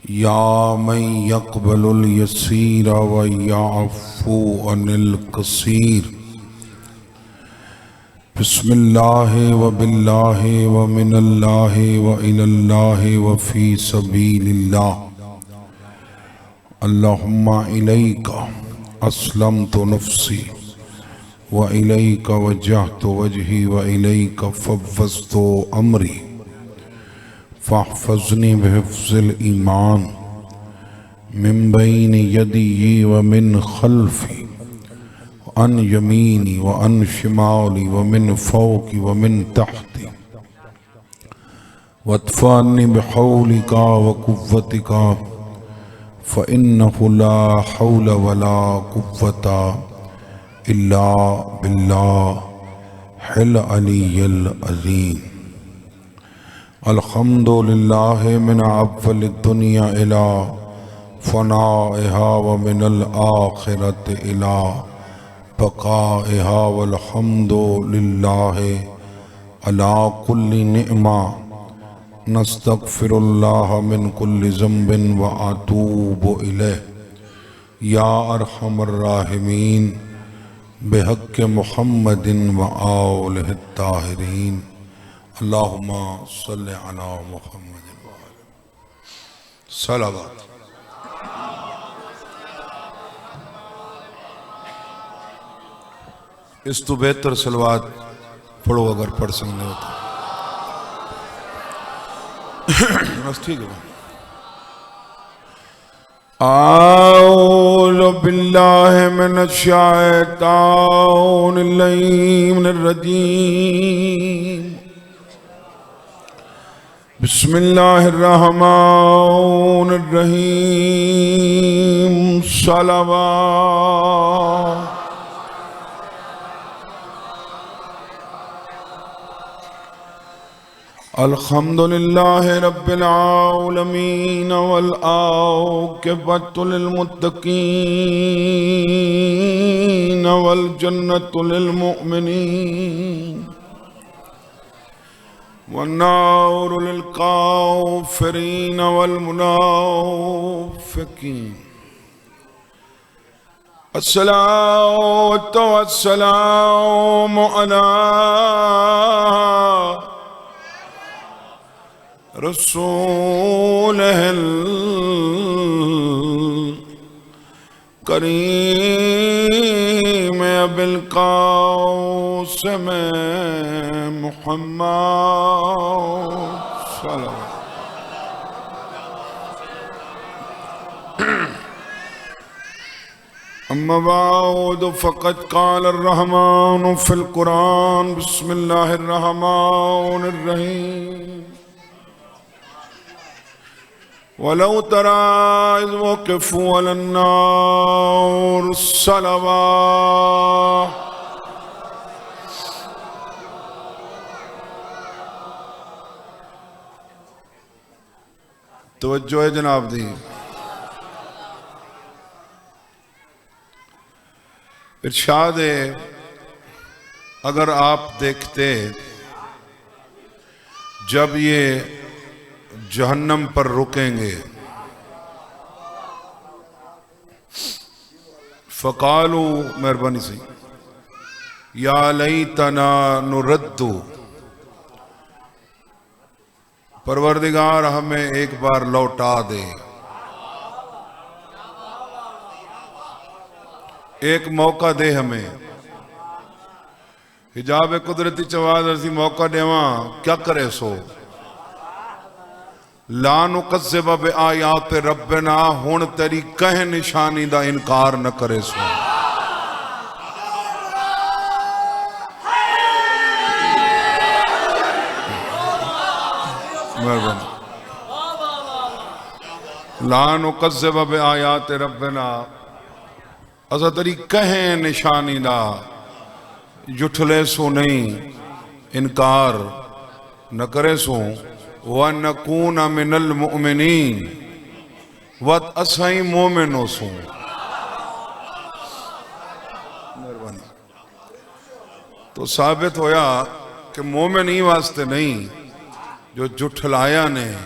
या मन यक़बलुल यसीर व याफ़ू अनिल कसीर। बिस्मिल्लाहि व बिल्लाहि व मिनल्लाहि व इलल्लाहि व फ़ी सबीलिल्लाह। अल्लाहुम्मा इलैका अस्लमतु नफ्सी व इलैका वज्जहतु वजही व इलैका फ़व्वज़्तु अमरी फ़हफ़ज़नी बिहिफ़्ज़िल ईमान मिन बैनि यदी व मिन खल्फ़ी अन यमीनी व अन शिमाली व मिन फ़ौक़ी व मिन तहती वदफ़अनी बिहौलिका व कुव्वतिका फ़इन्नहु ला हौल वला कुव्वता इल्ला बिल्लाहिल अलिय्यिल अज़ीम। अल्हम्दुलिल्लाहि मिन अव्वलिद दुनिया इला फ़नाइहा व मिनल आखिरति इला बक़ाइहा वल्हम्दुलिल्लाहि अला कुल्लि निअमा नस्तग़फ़िरुल्लाह मिन कुल्लि ज़ंबिन व अतूबु इलैह या अरहमर राहिमीन बिहक़्क़ि मुहम्मदिन व आलिहि ताहिरीन। अल्लाहुम्मा सल्लि अला मुहम्मदिन व आलिहि सलावत। इस तो बेहतर सलवात पढ़ो अगर पढ़ सकते हो तो। बस ठीक है। औज़ु बिल्लाहि मिनश शैतानिर रजीम। बिस्मिल्लाहिर रहमानिर रहीम। सलावत। अल्हम्दुलिल्लाहि रब्बिल आलमीन वल आक़िबतु लिल मुत्तक़ीन वल जन्नतु लिल मुमिनीन वन नारु लिल काफ़िरीन वल मुनाफ़िक़ीन। अस्सलातु वस्सलामु अला रसूलिहिल करीम अबिल क़ासिम मुहम्मद अम्मा बअद फ़क़द क़ालर रहमानु फ़िल क़ुरान। बिस्मिल्लाहिर रहमानिर रहीम। वलौ तरा इज़ वक़िफ़ू अलन नार सलावत। तवज्जो है जनाब दी। इरशाद है, अगर आप देखते जब ये जहन्नम पर रुकेंगे फ़क़ालू, मेहरबानी से, या लैतना नुरद्दु, परवरदिगार हमें एक बार लौटा दे, एक मौका दे हमें। हिजाब कुदरती चवाज असी मौका देवा क्या करे सो। ला नुकज़्ज़िब बिआयाति रब्बिना, हुण तेरी कह निशानी दा इनकार न करे सो। मेहरबानी। ला नुकज़्ज़िब बिआयाति रब्बिना, असा तेरी कह निशानी दा जुठले सो नहीं, इनकार न करे सो। व नकून मिनल मुमिनीन, वत असाई मोमिनो सो। तो साबित होया कि मोमिन ही वास्ते नहीं जो जुठलाया ने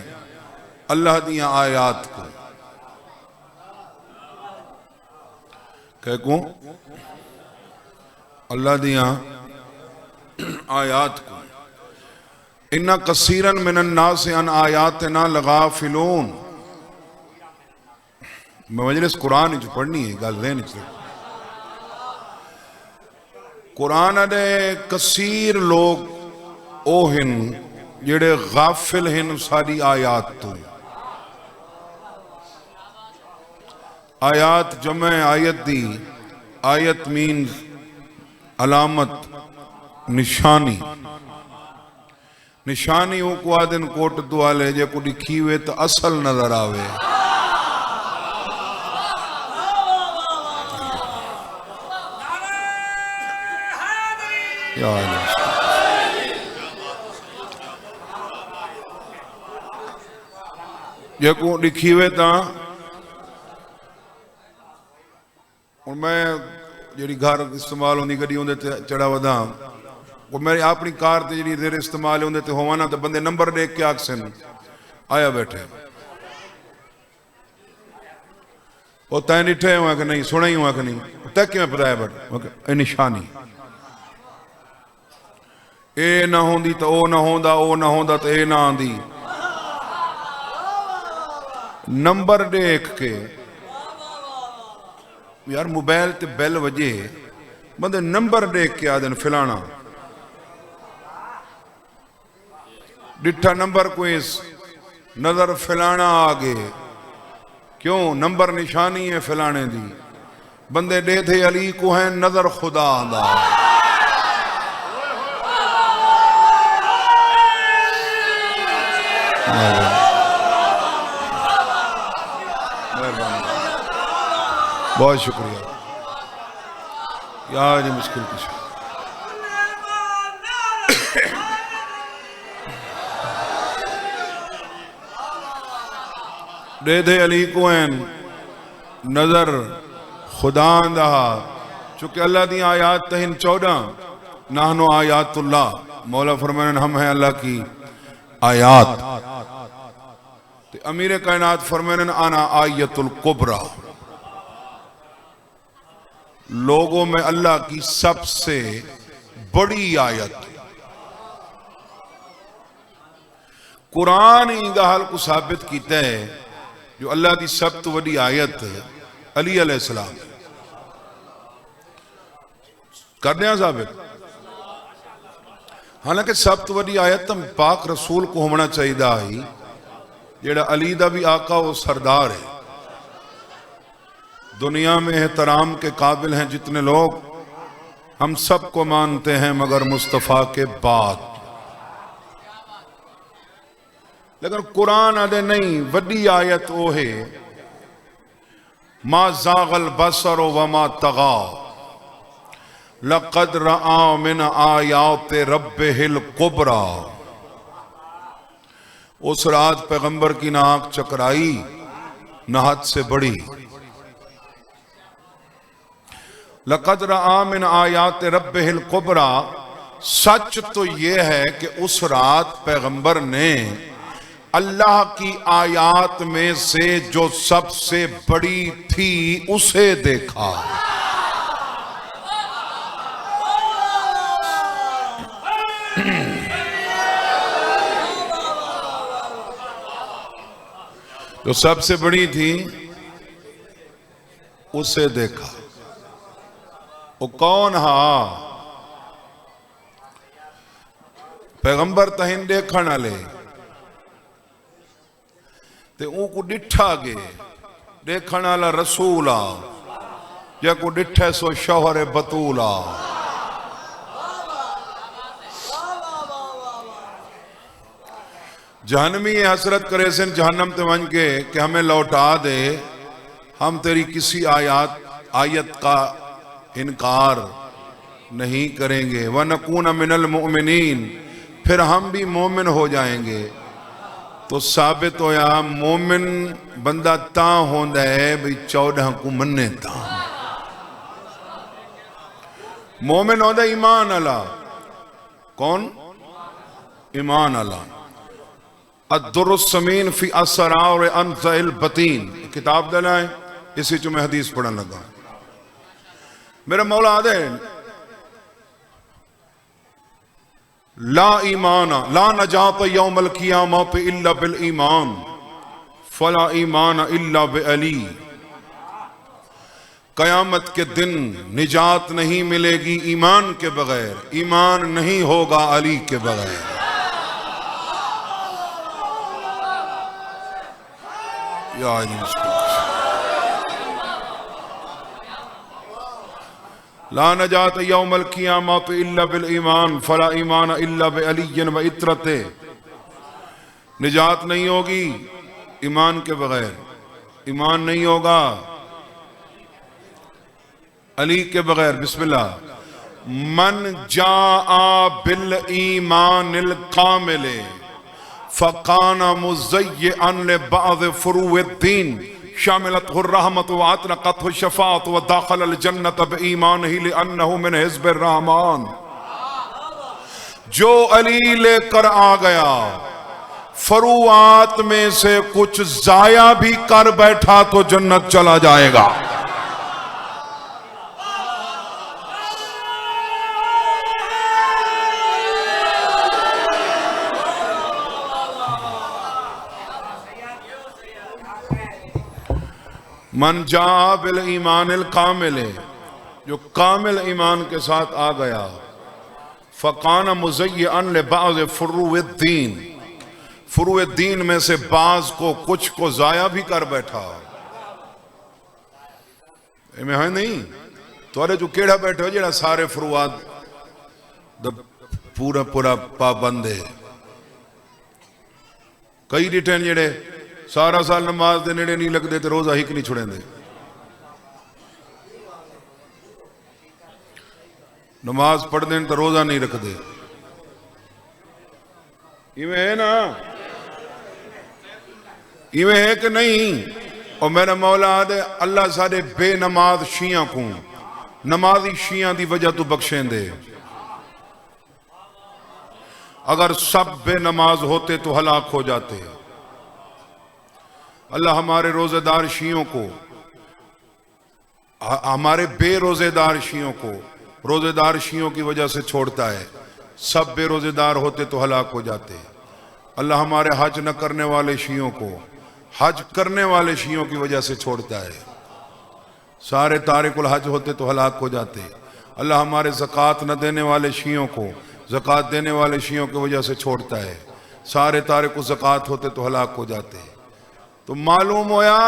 अल्लाह दियां आयात को। को अल्लाह दिया आयात को इन्ना कसीरन मिनन नास अन आयातना लगाफिलून। मजलिस कुरान च पढ़नी है गल देन च कुरान दे कसीर लोग ओ हिन जेड़े गाफिल हिन सारी आयात तो। आयात जमे आयत दी। आयत मीन्स अलामत निशानी। निशानी वो को आदन कोट दुआले जे को दिखी हुए तो असल नजर आवे। जे को दिखी हुए ता मैं जी घर इस्तेमाल होंगी गड्डी उन्हें चढ़ा वधा वो मेरी अपनी कार से जी देर इस्तेमाल होंगे तो होवा ना तो बंदे नंबर देख के आखसन आया बैठे वो तय डिठे हुआ कि नहीं सुना ही हुआ कि नहीं तय कि मैं पता है बट निशानी ए ना होंदी तो ओ ना होंदा ओ ना होंदा तो ए ना आंदी। नंबर देख के यार मोबाइल ते बैल वजे बंदे नंबर देख के आदन फिलाना डिठा नंबर कोई नजर फिलाना आ गए क्यों नंबर निशानी है फिलाने दी। बंदे दे थे अली को है नजर खुदा आंदा। बहुत शुक्रिया यार ये मुश्किल कुछ दे दे अली को नजर खुदा दहा चूंकि अल्लाह दी आयात तहिन 14 नाहनो आयातुल्लाह मौला फरमान हम हैं अल्लाह की आयात। ते अमीर कायनात फरमान आना आयतुल कुबरा लोगों में अल्लाह की सबसे बड़ी आयत। कुरान ही गल को साबित किया है जो अल्लाह की सब तो बड़ी आयत अली अलैहिस्सलाम कर दिया साबित। हालांकि सब तो बड़ी आयत तो पाक रसूल को होना चाहिए ही जेड़ा अली दा भी आका वो सरदार है। दुनिया में एहतराम के काबिल हैं जितने लोग हम सबको मानते हैं मगर मुस्तफ़ा के बाद। लेकिन कुरान आदे नहीं वड्डी आयत वो है मा ज़ागल बसर वमा तगा लक़द रआ मिन आयात रब्बिहिल कुबरा। उस रात पैगंबर की ना आंख चकराई ना हद से बड़ी। लक़द रआ मिन आयात रब्बिहिल कुबरा सच तो यह है कि उस रात पैगंबर ने अल्लाह की आयात में से जो सबसे बड़ी थी उसे देखा। जो सबसे बड़ी थी उसे देखा। वो कौन हा पैगंबर तहिन देखण वाले ते को डिठा गे देखण वाला रसूल आ या को डिठे सो शौहर बतूल आ। जहनमी हसरत करे सिन जहन्नम ते वन के कि हमें लौटा दे हम तेरी किसी आयत का इनकार नहीं करेंगे। व नकून मिनल मोमिनीन फिर हम भी मोमिन हो जाएंगे। तो साबित होया मोमिन बंदा ता होंदा है भाई 14 को मन्ने ता। मोमिन होंदा ईमान अला कौन ईमान अला। अद्दुरुस समीन फी असरार अनज़िल बतीन किताब दला है इसी चो मैं हदीस पढ़ने लगा। मेरा मौला आदे ला ईमान ला नजात यौमल क़ियामत इल्ला बिल ईमान फला ईमान इल्ला बि अली। कयामत के दिन निजात नहीं मिलेगी ईमान के बगैर, ईमान नहीं होगा अली के बगैर। ला नजात यौमल क़ियामत इल्ला बिल ईमान फला ईमान इल्ला बि अली व इत्रते। निजात नहीं होगी ईमान के बगैर, ईमान नहीं होगा अली के बगैर। बिस्मिल्लाह। मन जाआ बिल ईमानिल कामिले फ़काना मुज़य्यअन लिबाज़ फ़ुरूइद्दीन शामिलतहु रहमत व अतलक़तहु शफ़ाअत व दाख़लल जन्नत बिईमानिही लिअन्नहु मिन हिज़्बिर रहमान। जो अली लेकर आ गया फरूआत में से कुछ जाया भी कर बैठा तो जन्नत चला जाएगा। मन जा बिल ईमानिल कामिल, जो कामिल ईमान के साथ आ गया, फ़काना मुज़य्यअन लिबाज़ फ़ुरूइद्दीन, फ़ुरूइद्दीन में से बाज को कुछ को जाया भी कर बैठा। इमें है नहीं तोरे जो केड़ा बैठे हो जेड़ा सारे फुरूआत पूरा पूरा पाबंद है। कई रिटर्न जेड़े सारा साल नमाज दे नेड़े नहीं लगते तो रोजा हिक नहीं छुड़ेंदे। नमाज पढ़ते हैं तो रोजा नहीं रखते। इवें है ना, इवें है कि नहीं। और मेरा मौला आदे अल्लाह सारे बेनमाज शिया को नमाजी शिया की वजह तो बख्शेंदे। अगर सब बेनमाज होते तो हलाक हो जाते। अल्लाह हमारे रोजेदार शियों को, हमारे बेरोजेदार शियों को रोजेदार शियों की वजह से छोड़ता है। सब बेरोजेदार होते तो हलाक हो जाते। अल्लाह हमारे हज न करने वाले शियों को हज करने वाले शियों की वजह से छोड़ता है। सारे तारिकुल हज होते तो हलाक हो जाते। अल्लाह हमारे ज़कात न देने वाले शियों को ज़कात देने वाले शियों की वजह से छोड़ता है। सारे तारिकुल ज़कात होते तो हलाक हो जाते। तो मालूम होया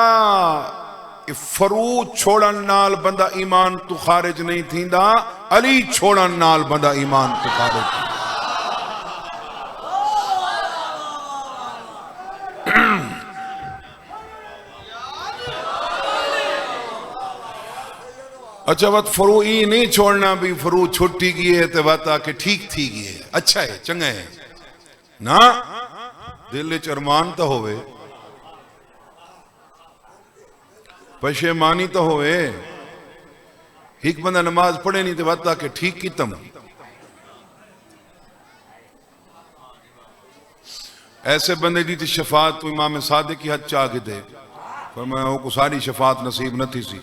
फरू छोड़न नाल बंदा ईमान तू खारिज नहीं थींदा, अली छोड़न नाल बंदा ईमान तू खारिज थींदा। अच्छा वत फरू ई नहीं छोड़ना भी फरू छुट्टी की है तो वत आके ठीक थी गई है, अच्छा है चंगा है ना। दिल च अरमान तो होवे, पशेमानी तो होवे। एक बंदा नमाज पढ़े नहीं तो वत आके ठीक की तम। ऐसे बंदे की शफात तो इमाम सादिक की हद चाह के दे, पर मैं को सारी शफात नसीब न थी सी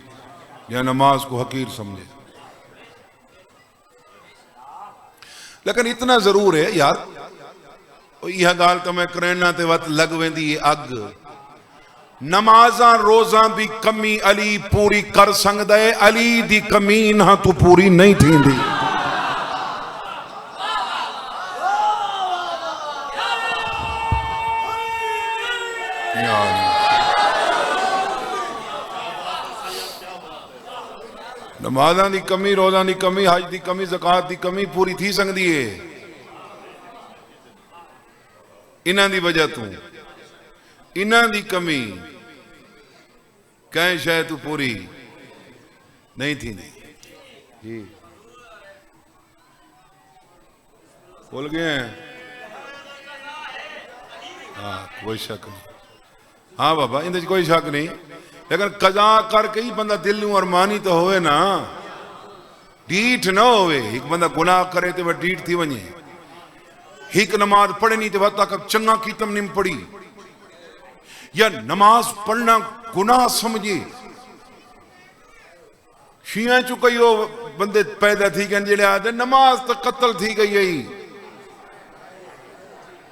या नमाज को हकीर समझे। लेकिन इतना जरूर है यार, यह गाल तो मैं करना ते वत लग वेंदी अग। नमाजा रोजा भी कमी अली पूरी कर सकदा है, अली दी कमी ना तू पूरी नहीं थींदी। नमाज़ां दी कमी, रोज़ा दी कमी, हज दी कमी, ज़कात दी कमी पूरी थी सकदी है इन्हां दी वजह तू। इन्हां दी कमी कहीं शायद तू पूरी नहीं थी। जी बोल गए हैं? हाँ कोई शक नहीं। हाँ बाबा इंदे कोई शक नहीं। लेकिन कजा करके ही बंदा दिल नूं अरमानी तो होवे ना, डीठ ना होवे। एक बंदा गुनाह करे तो वह डीठ थी वने। एक नमाज पढ़े नहीं तो वह तक चंगा कीतम नहीं पढ़ी, या नमाज पढ़ना गुनाह समझे। शिया चु कई बंदे पैदा थी गए जेड़े आदे नमाज तो कत्ल थी गई है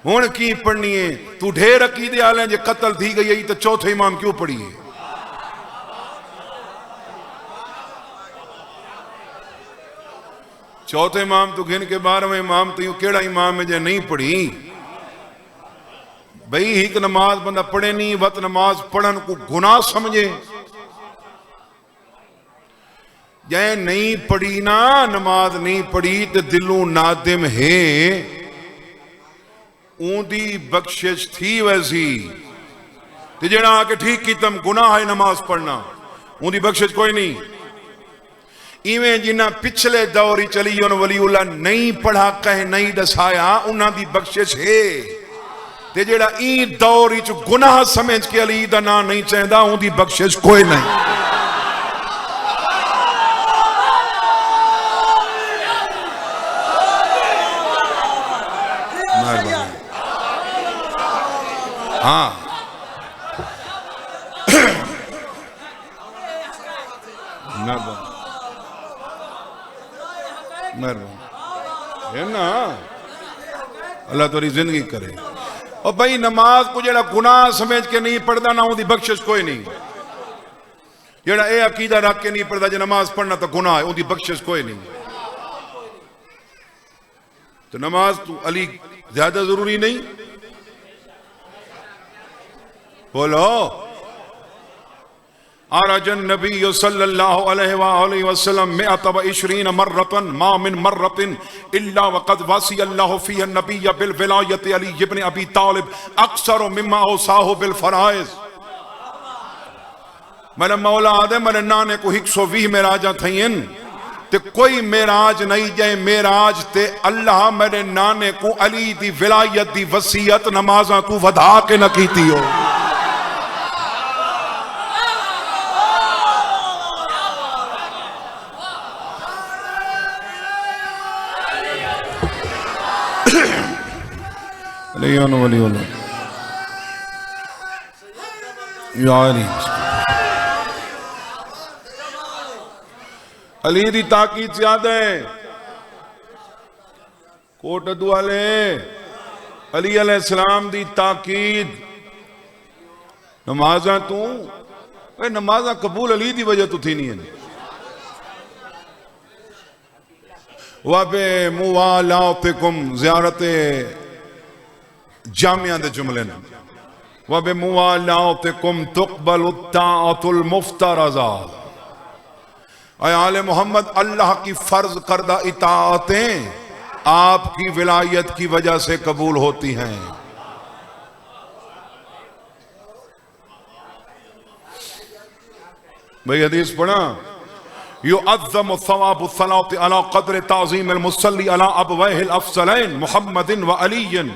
हुण की पढ़नी है तू ढेर अकीदे आले जे कत्ल थी गई है तो चौथे इमाम क्यों पढ़िए चौथे इमाम तो गिन के 12वें इमाम तो केड़ा इमाम है जे नहीं पढ़ी भाई एक नमाज बंदा पढ़े नहीं वत नमाज पढ़न को गुनाह समझे जै नहीं पढ़ी ना नमाज नहीं पढ़ी तो दिलों नादिम है ऊंदी बख्शिश थी वैसी ते जेड़ा आके ठीक की तम गुनाह है नमाज पढ़ना ऊंदी बख्शिश कोई नहीं इवें जिन्ना पिछले दौर ही चली उन वलीउल्ला नहीं पढ़ा कह नहीं दसाया उन्हां दी बख्शिश है ते जेड़ा ई दौर ही गुनाह समझ के अली दा ना नहीं चाहता ऊंदी बख्शिश कोई नहीं हाँ है ना अल्लाह तोरी जिंदगी करे और भाई नमाज को जेड़ा गुनाह समझ के नहीं पढ़ता ना उनकी बख्शिश कोई नहीं जेड़ा ए अकीदा रख के नहीं पढ़ता जे नमाज पढ़ना तो गुनाह है उनकी बख्शिश कोई नहीं तो नमाज तो अली ज्यादा जरूरी नहीं बोलो आरजन नबी सल्लल्लाहु अलैहि वसल्लम में अतब इशरीन मर्रतन मा मिन मर्रतिन इल्ला वक़द वसी अल्लाह फीह नबी बिल विलायत अली इब्न अबी तालिब अक्सर मिम्मा औसाहु बिल फराइज मेरे मौला आदे मेरे नाने को 120 मेराजा थईन ते कोई मेराज नहीं जाए मेराज ते अल्लाह मेरे नाने को अली दी विलायत दी वसीयत नमाजा को वधा के न कीती हो अली दी ताकीद याद है कोट दुआले अली अलैहिस्सलाम दी ताकीद नमाजा तू नमाजा कबूल अली दी वजह तो थी नहीं है वाबे मुवालातिकुम ज़ियारत जामिया दे जुमले ने वबे मुवालातिकुम तुक़बलु ताअतुल मुफ्तरज़ा आले मोहम्मद अल्लाह की फर्ज करदा इताअतें आपकी विलायत की वजह से कबूल होती हैं भाई हदीस पढ़ा युअज़्ज़मु सवाबु सलाति अला क़द्रि ताज़ीमिल मुसल्ली अला अबवैहिल अफ़ज़लैन मुहम्मदिन व अलीयन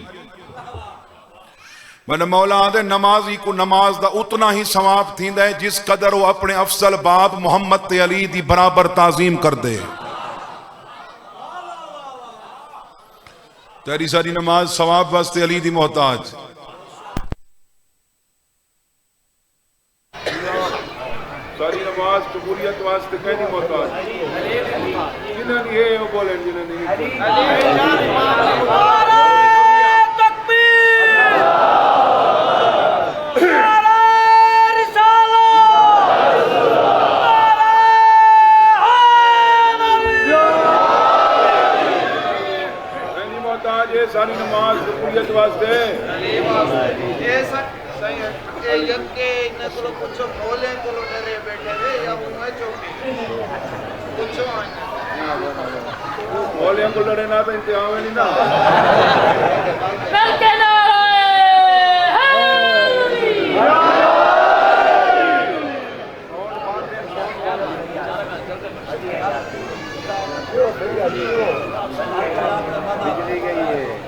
मैंने मौला आदे नमाजी को नमाज दा उतना ही सवाब थींदा है जिस कदर वो अपने अफसल बाप मोहम्मद ते अली दी बराबर ताजीम कर दे तेरी सारी नमाज सवाब वास्ते अली दी मोहताज सारी नमाज कबूलियत वास्ते कहनी मोहताज जिन्होंने ये बोले जिन्होंने सारी नमाज कबूलियत वास्ते ये सही है ये जब के इन को कुछ बोले तो डरे बैठे रे या उनमें चौकी कुछ बोले को डरे ना तो इंतजाम नहीं ना बल्कि ना बिजली गई है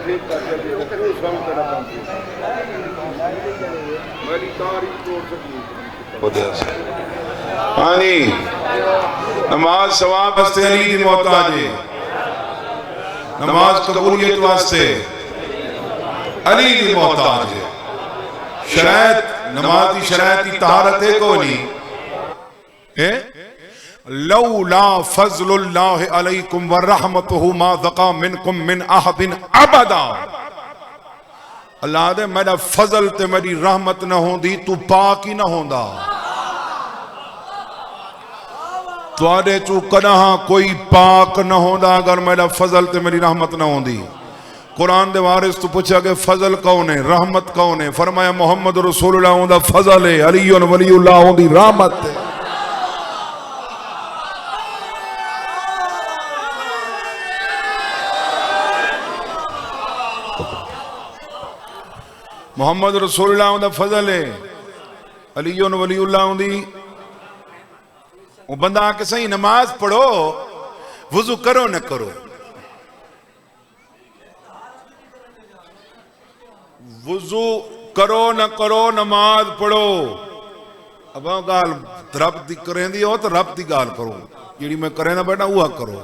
ठीक कर नमाज सवाब वास्ते अली दी मोहताज है नमाज कबूलियत वास्ते अली दी मोहताज है शरायत नमाज की शरायत की तहारत है को नहीं है लौला फज़लुल्लाहि अलैकुम व रहमतुहु मा ज़का मिनकुम मिन अहदिन अबदा। अल्लाह दे मेरा फजल ते मेरी रहमत न होंदी तू पाक ही ना होंदा। तुहाडे चू कदहां कोई पाक न होंदा अगर मेरा फजल ते मेरी रहमत न होंदी। कुरान दे वारिस तो पूछा कि फजल कौन है, रहमत कौन है? फरमाया मोहम्मद रसूलुल्लाह उनदा फजल है, अलीयुन वलीउल्लाह उनदी रहमत है। मोहम्मद रसूलुल्लाह उनदा फजल है, अलीयुन वलीउल्लाह उनदी। वो बंदा आके सही नमाज पढ़ो, वुजू करो न करो, वुजू करो न करो, नमाज पढ़ो। अब गाल रब दी करेंदी हो तो रब दी गाल करो, जी मैं करे ना बेटा वह करो।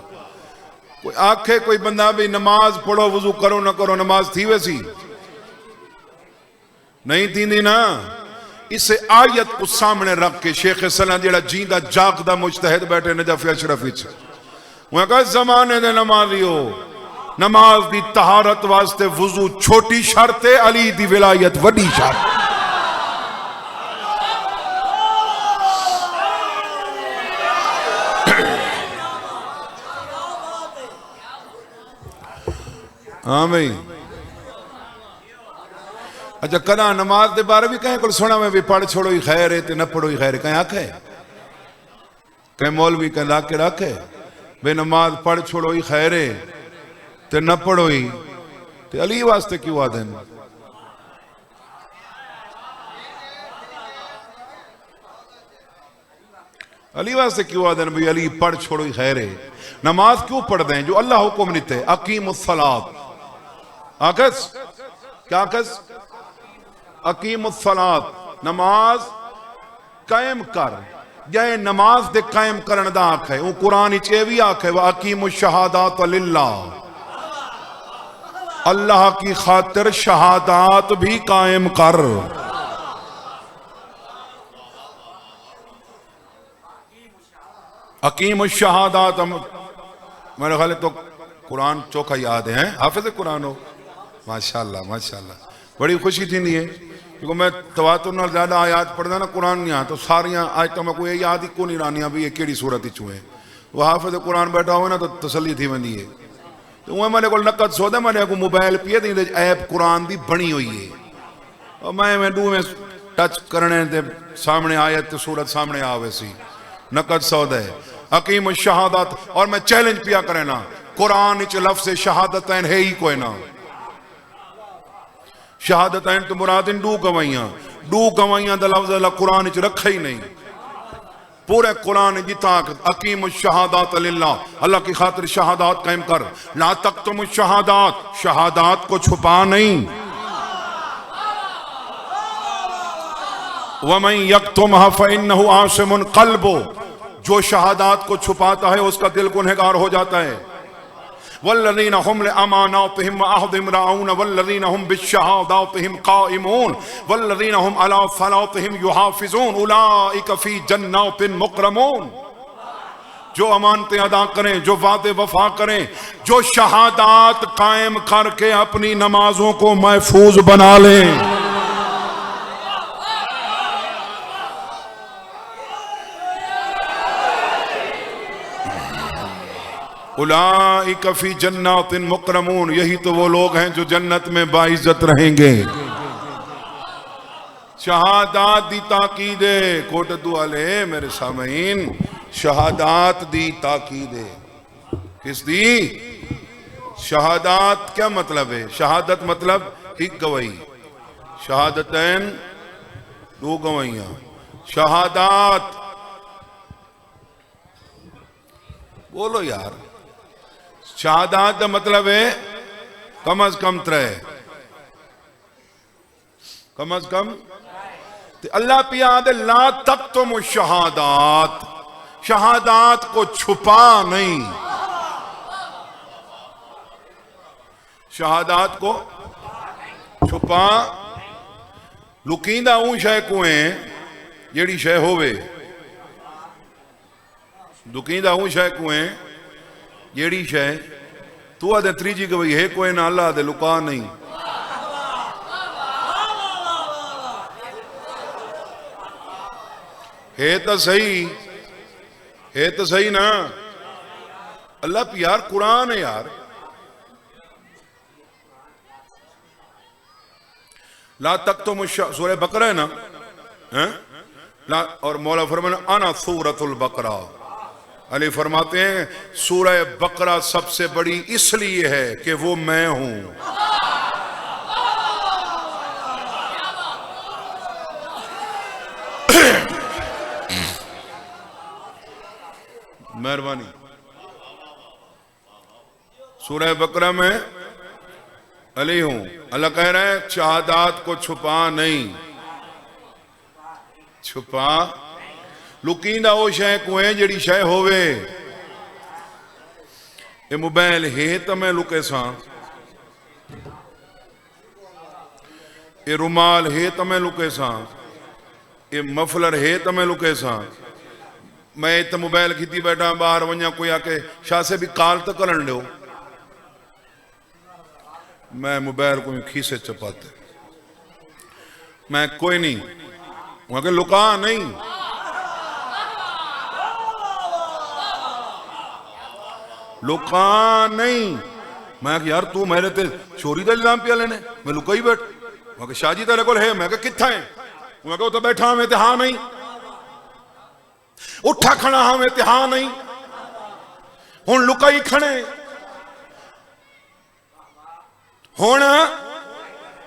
कोई आखे कोई बंदा भी नमाज पढ़ो वुजू करो न करो, नमाज थी वैसी नहीं थी ना। इस आयत को सामने रख के शेख सलाह जेड़ा जींदा जागदा मुजतहिद बैठे नजफ अशरफ विच वह कहा जमाने दे नमाजी हो, नमाज दी तहारत वास्ते वुजू छोटी शर्त है, अली दी विलायत वडी शर्त। हाँ भाई, अच्छा कदा नमाज के बारे भी कहीं को सुना मैं भी पढ़ छोड़ो ही खैर है ते न पढ़ो ही खैर है, कहीं आखे कहीं मौलवी कहीं लाके रखे बे नमाज पढ़ छोड़ो ही खैर है ते न पढ़ो ही, ते अली वास्ते क्यों आदे? अली वास्ते क्यों आदे भाई अली पढ़ छोड़ो ही खैर है? नमाज क्यों पढ़ते हैं? जो अल्लाह हुक्म नहीं थे, अकीमुस्सलात आकस क्या आकस अकीमुस्सलात, नमाज कायम कर। ये नमाज दे कायम करने दा आख है। वो कुरान इचे भी आख है व अकीमुश शहादात लिल्लाह, अल्लाह की खातिर शहादात भी कायम कर। अकीमुश शहादात मेरे ख्याल तो कुरान चौखा याद है, हाफिज कुरान हो माशाल्लाह माशाल्लाह। बड़ी खुशी थी है क्योंकि मैं तवातुर नाल ज़्यादा आयात पढ़दा ना कुरान नहीं तो सारियां आज तो मैं कोई याद ही को नहीं रानिया भी ये केड़ी सूरत ही है। वो हाफिज कुरान बैठा हो ना तो तसल्ली थी वेंदी है। तो वह मेरे को नकद सौदा मेरे को मोबाइल पिए तो ऐप कुरान की बनी हुई है और मैं डू में टच करने ते सामने आयत तो सूरत सामने आवे सी, नकद सौदा है अकीम शहादत। और मैं चैलेंज पिया करे ना कुरान च लफ्ज़ शहादतैन है ही कोई ना। शहादतैन तो मुरादिन डू गवाइयां दा लफ्ज़ अल्लाह कुरान च रखा ही नहीं। पूरे कुरान की ताकत अकीम शहादात लिल्लाह, अल्लाह की खातिर शहादात कायम कर। ला तक्तुम शहादात, शहादात को छुपा नहीं। वमन यक्तुमहा फइन्नहु आसिमुन क़ल्बु, जो शहादात को छुपाता है उसका दिल गुनहगार हो जाता है। वल्लज़ीना हुम लिअमानातिहिम व अहदिहिम राऊन वल्लज़ीना हुम बिश्शहादातिहिम क़ाइमून वल्लज़ीना हुम अला सलातिहिम युहाफ़िज़ून उलाइका फ़ी जन्नातिन मुकरमून। जो अमानतें अदा करें, जो वादे वफा करें, जो शहादात कायम करके अपनी नमाजों को महफूज बना लें, उलाइका फ़ी जन्नातिन मुकरमून, यही तो वो लोग हैं जो जन्नत में बाइज्जत रहेंगे। शहादात दी ताकीद है कोट दुआले मेरे सामईन, शहादात दी ताकीद है। किस दी? शहादात क्या मतलब है? शहादत मतलब एक गवाही, शहादतैन दो गवाहियां। शहादात बोलो यार, शहादात का मतलब है कम अज कम त्रै, कम अज कम। अल्लाह पिया दे ला तक्तुम शहादात, शहादात को छुपा नहीं, शहादात को छुपा लुकींदा ऊ शय को है जेड़ी शय होवे लुकींदा हूं शइ कोई जहिड़ी शइ तू आदे त्रीजी के भई हे कोई ना अल्लाह दे लुका नहीं। हे तो सही ना अल्लाह यार कुरान है यार। ला तक तो सूरह बकरा है ना है? ला और मौला फरमाना अना सूरतुल बकरा। अली फरमाते हैं सूरह बकरा सबसे बड़ी इसलिए है कि वो मैं हूं। मेहरबानी। सूरह बकरा में अली हूं। अल्लाह कह रहा है शहादात को छुपा नहीं, छुपा लुकींदा वो शय को है जड़ी शय होवे। ये मोबाइल है तो मैं लुके सा, ये रुमाल है तो मैं लुके सा, ये मफलर है तो मैं लुके सा। मैं तो मोबाइल खींची बैठा बाहर वजा कोई आके शाह से भी काल तो करन दो, मैं मोबाइल को खीसे चपाते मैं कोई नहीं वहां के लुका नहीं। लुका नहीं। मैं यार तू मेरे ते चोरी का इल्जाम पिया लेने, मैं लुका ही बैठ। वहां के शाहजी तेरे को है, मैं किथा है? मैं तो बैठा मैं ते हाँ नहीं, उठा खड़ा हाँ मैं ते हाँ नहीं, हुण लुका ही खड़े। हुण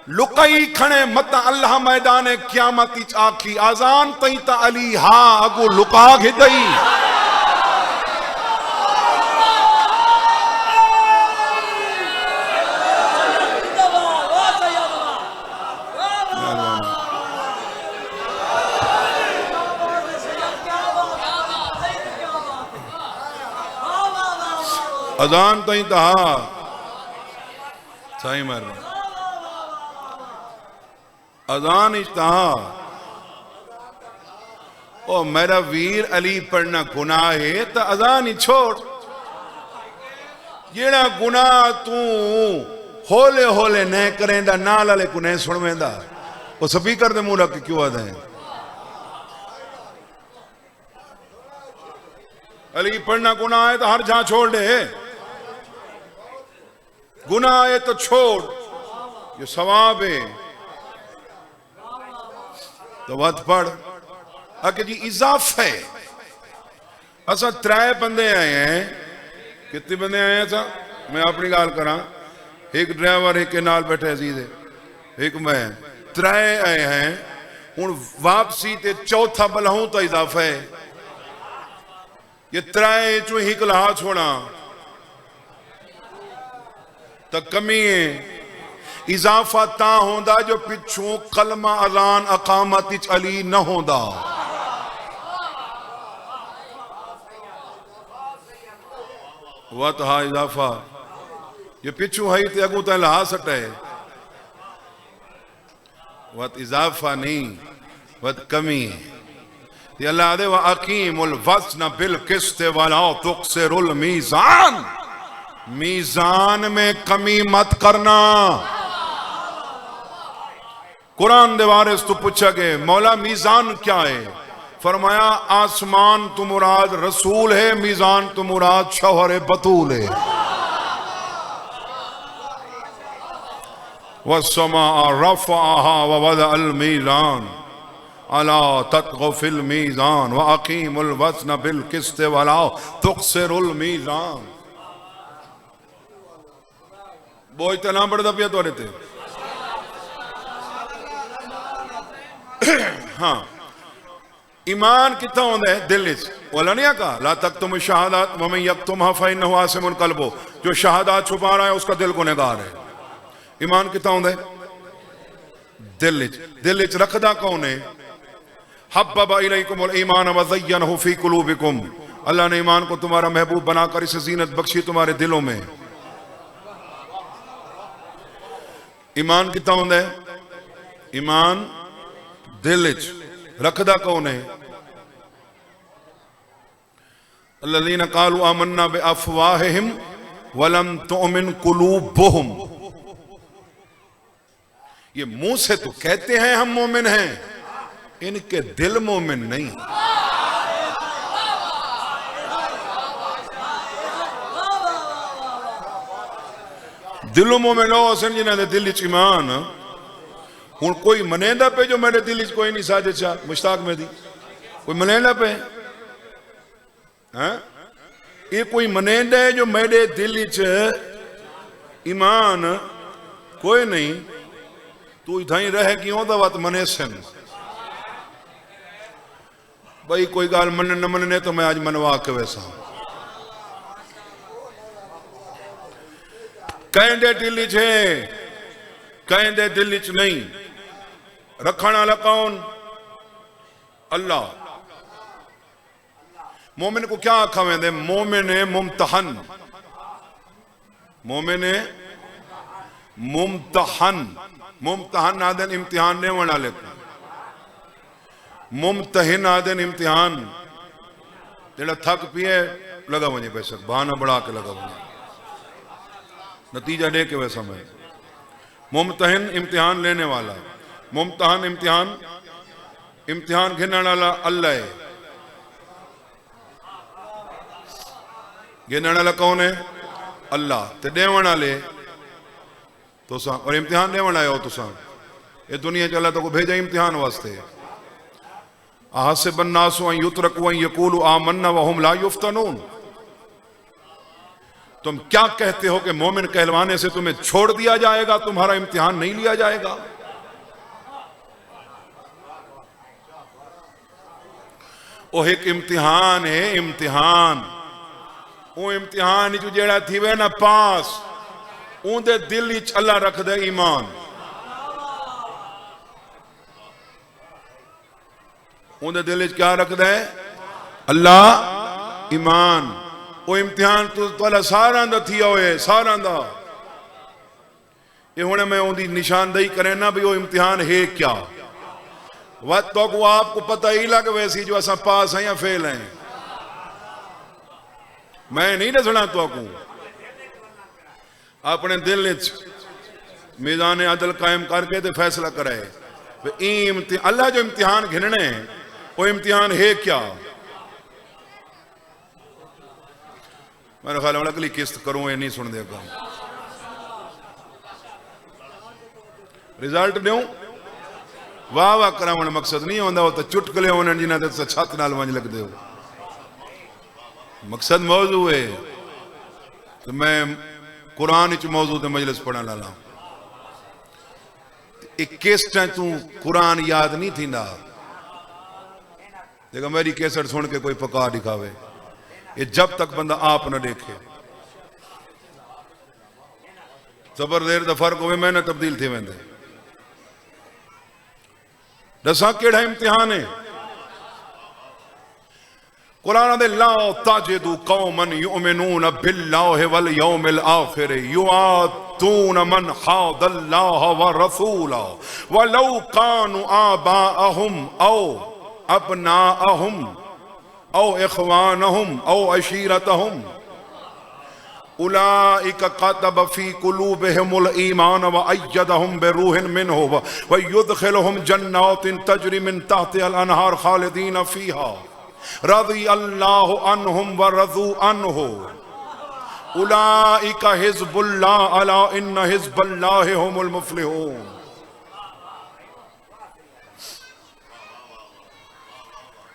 लुकाई खड़े मत अल्लाह मैदान क्यामती आखी आजान तई ता अली हा अगो लुका घिदई। अजान तई ता हा सही मार अजान इश्तहा। ओ मेरा वीर अली पढ़ना गुनाह है तो अजान ही छोड़। जेड़ा गुनाह तू होले होले न करेंदा नाल वाले को नहीं सुनवेंदा वो स्पीकर दे मुंह रख क्यों आदा है? अली पढ़ना गुनाह है तो हर जहां छोड़ दे, गुनाह है तो छोड़, ये सवाब है तो वत पढ़। आके जी इजाफा है। असा त्रै बंदे आए हैं। कितने बंदे आए हैं? मैं अपनी गाल करा, एक ड्राइवर एक के नाल बैठे अजीज एक मैं, त्रै आए हैं। हुण वापसी ते चौथा बलहूं तो इजाफा है। ये त्रै चो ही कला छोड़ा तो कमी है। इजाफा ता होंदा जो पिछू कलमा अजान अकामत अली न होंदा। वत हा इजाफा ये पिछू है ते अगू तक लहा सटे। वत इजाफा नहीं वत कमी है। अल्लाह दे व अकीमुल वज़्न बिल किस्त वला तुक्सिरुल मीज़ान। मीज़ान में कमी मत करना। कुरान दे वारिस तो पूछा गया मौला मीज़ान क्या है? फरमाया आसमान तो मुराद रसूल है, मीज़ान तो मुराद शौहर बतूल है। वस्समा रफ़अहा व वज़अल मीज़ान अला तत्गौ फिल मीज़ान व अकीमुल वज़्न बिल किस्त वला तुक्सिरुल मीज़ान। बोझ तो ना बढ़ता पिया थोड़े ते। हाँ ईमान कितना होता है? दिल वाला नहीं कहा ला तक तुम शहादात वमन यक्तुमहा फइन्नहु आसिमुन क़ल्बुहु। जो शहादात छुपा रहा है उसका दिल गुनहगार है। ईमान कितना होता है? दिल च रखदा कौन है? हब्बबा इलैकुमुल ईमान व ज़य्यनहु फी कुलूबिकुम। अल्लाह ने ईमान को तुम्हारा महबूब बनाकर इसे जीनत बख्शी तुम्हारे दिलों में। ईमान कितना होता है? ईमान दिल च रखदा कौन है? अल्लज़ीना क़ालू आमन्ना बिअफ़वाहिहिम वलम तुअमिन क़ुलूबुहुम। ये मुंह से तो कहते हैं हम मोमिन हैं, इनके दिल मोमिन नहीं। दिलों मोमिन हो सन जिन्हां दे दिल च ईमान। हुण कोई मनेंदा पे जो मेरे दिल च कोई नहीं साजिद शाह मुश्ताक मेहदी, कोई मनेंदा पे हैं? ये कोई मनेंदा है जो मेरे दिल च ईमान कोई नहीं, तू इथाई रह क्यों दा वत मने सन भाई। कोई गाल मन न मनने तो मैं आज मनवा के वैसा कहंदे दिल च है, कहंदे दिल च नहीं। रखण वाला कौन? अल्लाह। मोमिन को क्या आखा वेंदे? मोमिन है मुमतहन, मोमिन है मुमतहन। मुमतहन आदन इम्तिहान ने वना लेता, मुमतहिन आदन इम्तिहान जेड़ा थक पिए लगा वने बेशक बहाना बढ़ा के लगा वने नतीजा दे के वैसा मैं। मुमतहिन इम्तिहान लेने वाला, मुमतहन इम्तिहान, इम्तिहान घिनण वाला अल्लाह है। घिनण वाला कौन है? अल्लाह। ते देवण वाले तुसा, और इम्तिहान देवण आयो तुसा। ये दुनिया च अल्लाह तो को भेजा इम्तिहान वास्ते। अहसिबन नासु अन युत्रकू अन यकूलू आमन्ना वहुम ला युफ्तनून। तुम क्या कहते हो कि मोमिन कहलवाने से तुम्हें छोड़ दिया जाएगा, तुम्हारा इम्तिहान नहीं लिया जाएगा? वो एक इम्तिहान है, इम्तिहान। वो इम्तिहान जो जेड़ा थी वे ना पास, उनके दिल च अल्लाह रख दे ईमान। उनके दिल च क्या रख दे? अल्लाह ईमान। वो इम्तिहान तो पहला सारा दा थी होए, सारा दा। ये हुणे मैं उनकी निशानदेही करे ना भी वो इम्तिहान है क्या। वत तो को आपको पता ही लग वैसी जो असा पास हैं या फेल हैं। मैं नहीं दसना तो को अपने दिल च मीज़ान अदल कायम करके ते फैसला करे। अल्लाह जो इम्तिहान घिनने वो इम्तिहान है क्या। मेरे ख्याल अगली किस्त करूं, ये नहीं सुन देगा। रिजल्ट दूं, वाह वाह करावन मकसद नहीं होता। वो तो चुटकले होने जिन्हें तो छत नाल वंज लगते हो। मकसद मौजू है तो मैं कुरान च मौजू ते मजलिस पढ़न लाला। एक केसट तू कुरान याद नहीं थी ना देखो, मेरी केसट सुन के कोई पका दिखावे, ये जब तक बंदा आप न देखे। जबर देर दा फर्क हो, मैंने तब्दील थे वेंदे। दसा केड़ा इम्तिहान है? कुरान दे ला ताजिदु कौमन युमिनून बिल्लाहि वल यौमिल आखिर युआतून मन खादल्लाह व रसूला वलौ कानु आबाअहुम औ अबनाअहुम औ इख्वानहुम औ अशीरतहुम उलाइका कतब फी कुलूबिहिमुल ईमान व अय्यदहुम बिरूहिन मिन्हु व युदखिलुहुम जन्नातिन तजरी मिन तहतिहल अनहार खालिदीन फीहा रज़ी अल्लाहु अन्हुम व रज़ू अन्हु उलाइका हिज़्बुल्लाह अला इन्न हिज़्बल्लाहि हुमुल मुफ्लिहून।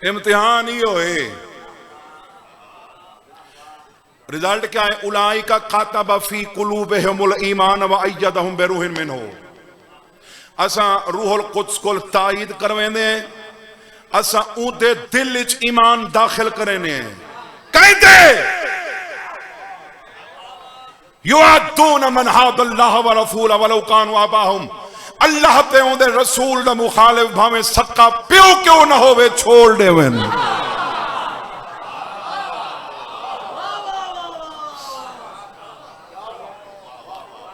इम्तिहान ही होए। रिजल्ट क्या है? उलाइका कतब फी कुलूबिहिमुल ईमान व अय्यदहुम बिरूहिन मिन्हु। असा रूहुल कुद्स को तायीद करवेंदे, असा उदे दिल च ईमान दाखिल करेने। कहते युआदून मन हादल्लाह व रसूला वलौ कानु आबाहुम। अल्लाह ते उदे रसूल दा मुखालिफ भावे सक्का प्यो क्यों ना होवे छोड़ देवन।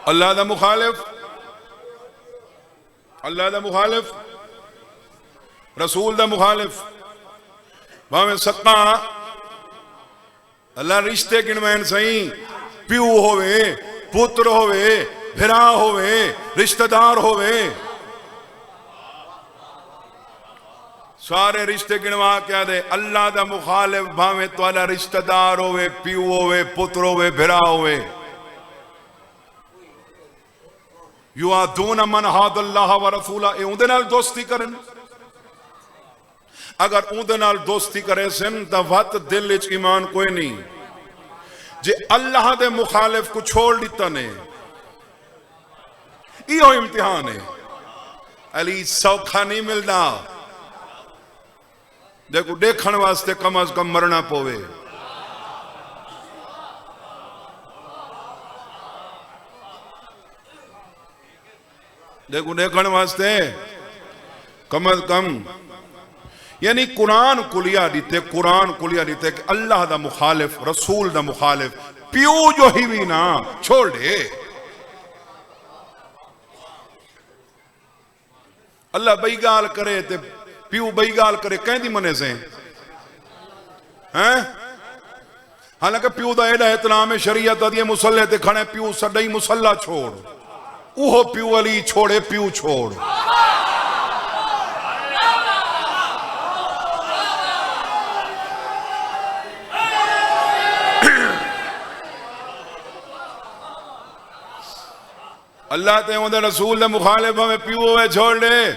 अल्लाह दा मुखालिफ, अल्लाह दा मुखालिफ, रसूल दा मुखालिफ भावे सक्का अल्लाह रिश्ते गिनवैन सही, प्यू होवे, पुत्र होवे, भिरा होवे, रिश्तेदार होवे, सारे रिश्ते गिनवा क्या दे। अल्लाह दा मुखालिफ भावे तुहाडा रिश्तेदार होवे, प्यू होवे, पुत्र होवे, भिरा होवे। युआदून मन हादल्लाह व रसूला, ए उहदे नाल दोस्ती करन। अगर उहदे नाल दोस्ती करे सन तो वत दिल विच ईमान कोई नहीं। जे अल्लाह दे मुखालिफ को छोड़ दिता ने, इहो इम्तिहान है। अली सौखा नहीं मिलता। देखो देखण वास्ते कम अज कम मरना पवे। देखो देखण वास्ते कम अज कम, यानी कुरान कुलिया दीते, कुरान कुलिया दीते कि अल्लाह दा मुखालिफ, रसूल दा मुखालिफ प्यू जो ही भी ना छोड़ दे। अल्लाह बई गाल करे ते प्यू बई गाल करे, कहती मने से हैं। हालांकि प्यू दा एडा एहतराम है, शरीयत दी मुसल्ले ते खड़े, प्यू सडई मुसल्ला छोड़, उहो प्यू अली छोड़े, प्यू छोड़। अल्लाह ते उहदे रसूल दे मुखालिफ में प्यू होवे छोड़ दे,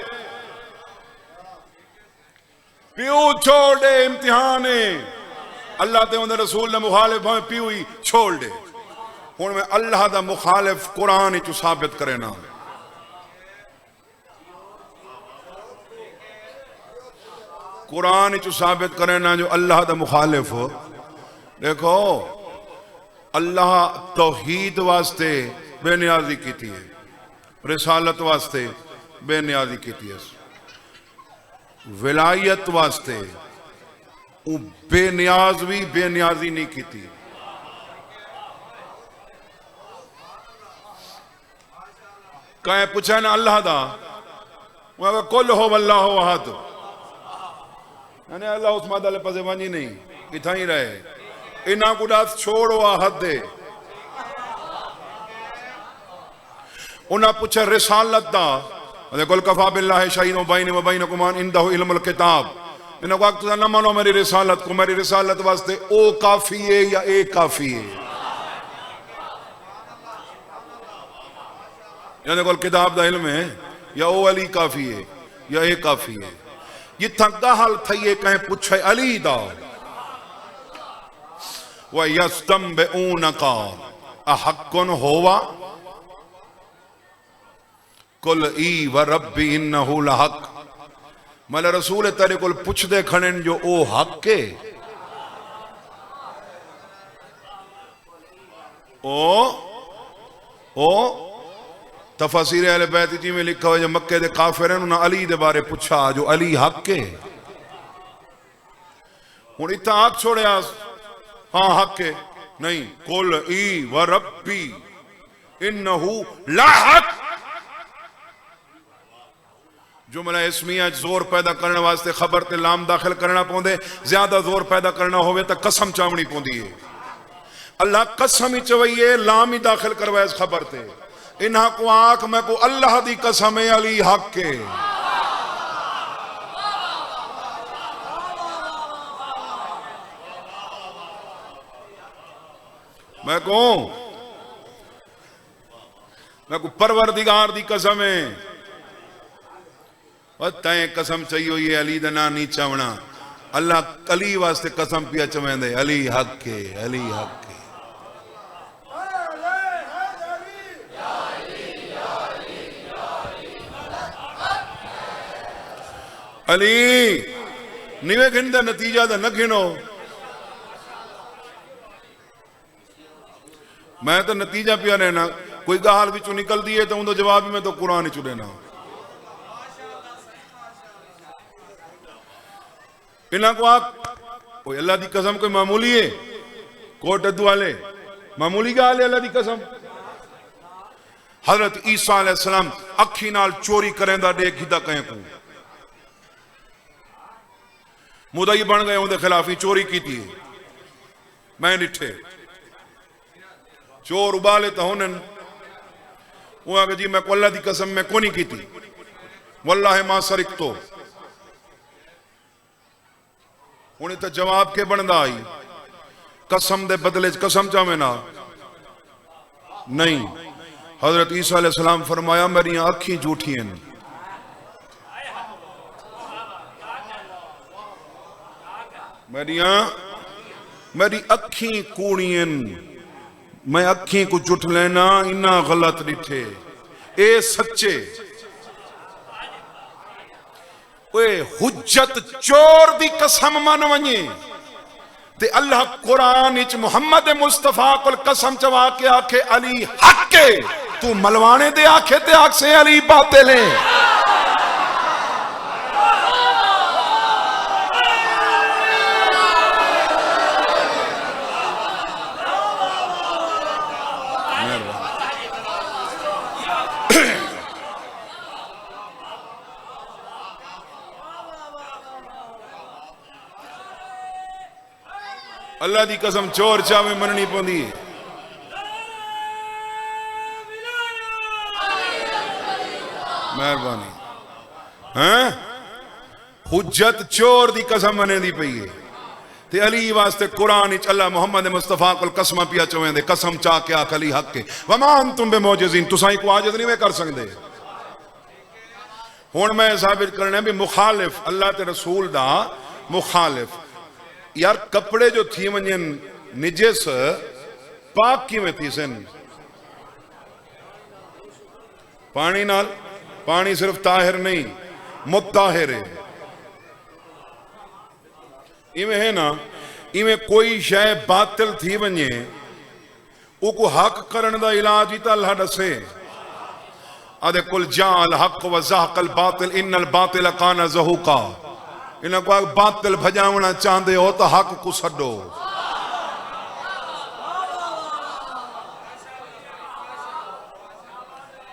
प्यू छोड़ दे, इम्तिहान है। अल्लाह ते उहदे रसूल दे मुखालिफ में प्यू ही छोड़ दे। हुण मैं अल्लाह दा मुखालिफ कुरान चु साबित करे ना। कुरान चु साबित करे ना जो अल्लाह दा मुखालिफ। देखो अल्लाह तौहीद वास्ते बेनियाजी की है, रिसालत वास्ते बेनियाजी की है, विलायत वास्ते बेनियाज भी बेनियाजी नहीं की। कहे पूछा ना अल्लाह दा, कुल हो वल्लाह हो अहद, यानी अल्लाह उस मादले पसे वही नहीं, इथा ही रहे। इना गुडास छोड़ो अहद दे। उन्हें पूछा रिसालत दा, कुल कफा बिल्लाहि शहीदन बैनी व बैनकुम इंदहु इल्मुल किताब। इन्हें वक्त न मानो मेरी रिसालत को, मेरी रिसालत वास्ते ओ काफी है या ए काफी है। यानी कोल किताब दा इल्म है, या ओ अली काफी है या ए काफी है। ये गाहल थी कहीं पूछे अली दा, व यस्तंबिऊनका अहक्कुन होवा कुल ई व रब्बी इन्नहु लहक। मतलब रसूल तेरे को पुछ दे खड़न जो ओ हक के, ओ तफसीर अहले बैत जी में लिखा हुआ जो मक्के दे काफिर हैं उन्हें अली दे बारे पूछा जो अली हक के। हुण इतना आख छोड़िया हाँ हक के नहीं, कुल ई व रब्बी इन्नहु लहक। जुमला इस्मिया जोर पैदा करने वास्ते खबर ते लाम दाखिल करना पौंदे, ज्यादा जोर पैदा करना होवे तो कसम चावनी पौंदी है। अल्लाह कसम ही चवैये, लाम ही दाखिल करवाए इस खबर ते। इन्हा को आख मैं को अल्लाह दी कसम है अली हक के। मैं को परवरदिगार दी कसम है। और तय कसम चाहिए हुई है अली दा ना नहीं चावना। अल्लाह अली वास्ते कसम पिया चवेंदे अली हक के, अली हक के। अली निवे गिनदा नतीजा दा न गिनो। मैं तो नतीजा पिया रहना, कोई गाल विचों निकलती है तो उनका जवाब भी मैं तो कुरान चु देना। इन्हों को कोई अल्लाह की कसम कोई मामूली है, कोट अद्दू वाले मामूली गाल है अल्लाह की कसम। हजरत ईसा अलैहिस्सलाम अखी नाल चोरी करेंदा देख हिदा कहें को मुदई बन गए, उनके खिलाफ ही चोरी की थी। मैं डिठे चोर उबाले तो होने वो आगे जी मैं को अल्लाह दी कसम मैं कोनी की थी वल्लाह मां सरिक तो हुणे तो जवाब के बनदा आई कसम दे बदले कसम चावे ना नहीं। हजरत ईसा अलैहि सलाम फरमाया मेरी अखी झूठी हैं मेरी अखी कूड़ियन मैं अखी को जुट लेना इना गलत डिठे ए सच्चे ओए हुज्जत चोर दी कसम मन वने ते अल्लाह कुरान इच मुहम्मद मुस्तफा को कसम चवा के आखे अली हक के तू मलवाने दे आखे ते आख से अली बातिल है। अल्लाह दी कसम चोर चावे मननी पौंदी है। मेहरबानी हैं हुज्जत चोर दी कसम मने दी पई है ते अली वास्ते कुरान इच अल्लाह मुहम्मद मुस्तफा को कसम पिया चवेंदे कसम चा के आख अली हक के वमान तुम बे मौजज़ीन तुसाई को आजिज़ नहीं वे कर सकदे। हुण मैं साबित करना भी मुखालिफ अल्लाह ते रसूल दा मुखालिफ यार कपड़े जो थी वजन निजस पाक किवें थी सन पानी नाल पानी सिर्फ ताहिर नहीं मुत्ताहिर है इवें है ना इवें कोई शय बातिल थी वने उको हक करन दा इलाज ही तो अल्लाह दसे अदे कुल जाल हक व ज़हक़ल बातिल इन्नल बातिल काना ज़हूक़ा इन्हें को बातिल भजावना चाहते हो तो हक को छो।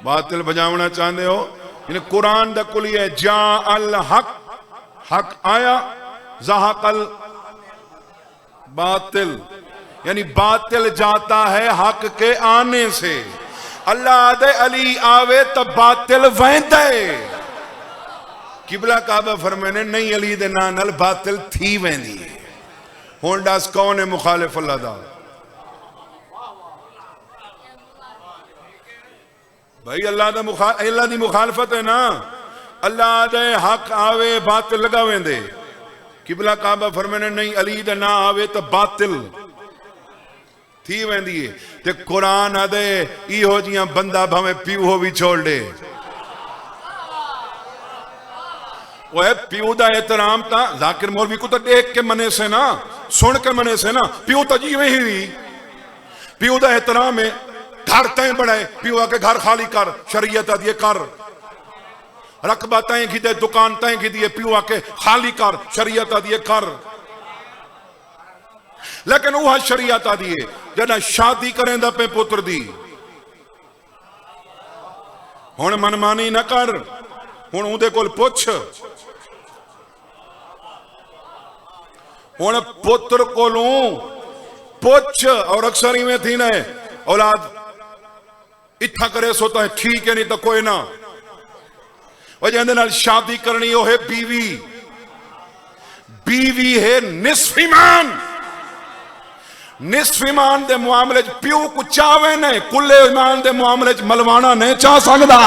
बातिल भजावना चाहते हो इन्हें कुरान दा कुल है जा अल हक हक आया ज़हक़ल बातिल यानी बातिल जाता है हक के आने से। अल्लाह दे अली आवे तो बातिल वेंदे किबला काबा फरमाने नहीं अली दे नाल नाल बातिल थी वेंदी है। हुण दस कौन है मुखालिफ अल्लाह दा भाई अल्लाह दी मुखालफत है ना अल्लाह दे हक आवे बातिल लगा वेंदे किबला काबा फरमाने नहीं अली दे ना आवे तो बातिल थी वेंदी है ते कुरान आदे इहो जियां बंदा भावे पीओ भी छोड़ दे वह प्यू का एहतराम था जाकिर मौलवी को तो देख के मने से ना सुन के मने से ना प्यू तो जीवे ही प्यू का एहतराम है घर तय बढ़ाए प्यू आके घर खाली कर शरीयत दिए कर रकबा तय खिदे दुकान तय खिदिए प्यू आके खाली कर शरीयत दिए कर लेकिन वह शरीयत दिए जदा शादी करें पे पुत्र दी हुण मनमानी न कर हुण उहदे कोल पुछ हुण पुत्र कोलों पुछ और अक्सर इवें थी ने औलाद इत्था करे सो तो ठीक है नहीं तो कोई ना जिहदे नाल शादी करनी वो है बीवी बीवी है निस्फ ईमान दे मुआमले प्यू को चावे ने कुल्ले ईमान दे मुआमले मलवाना नहीं चाह सकता।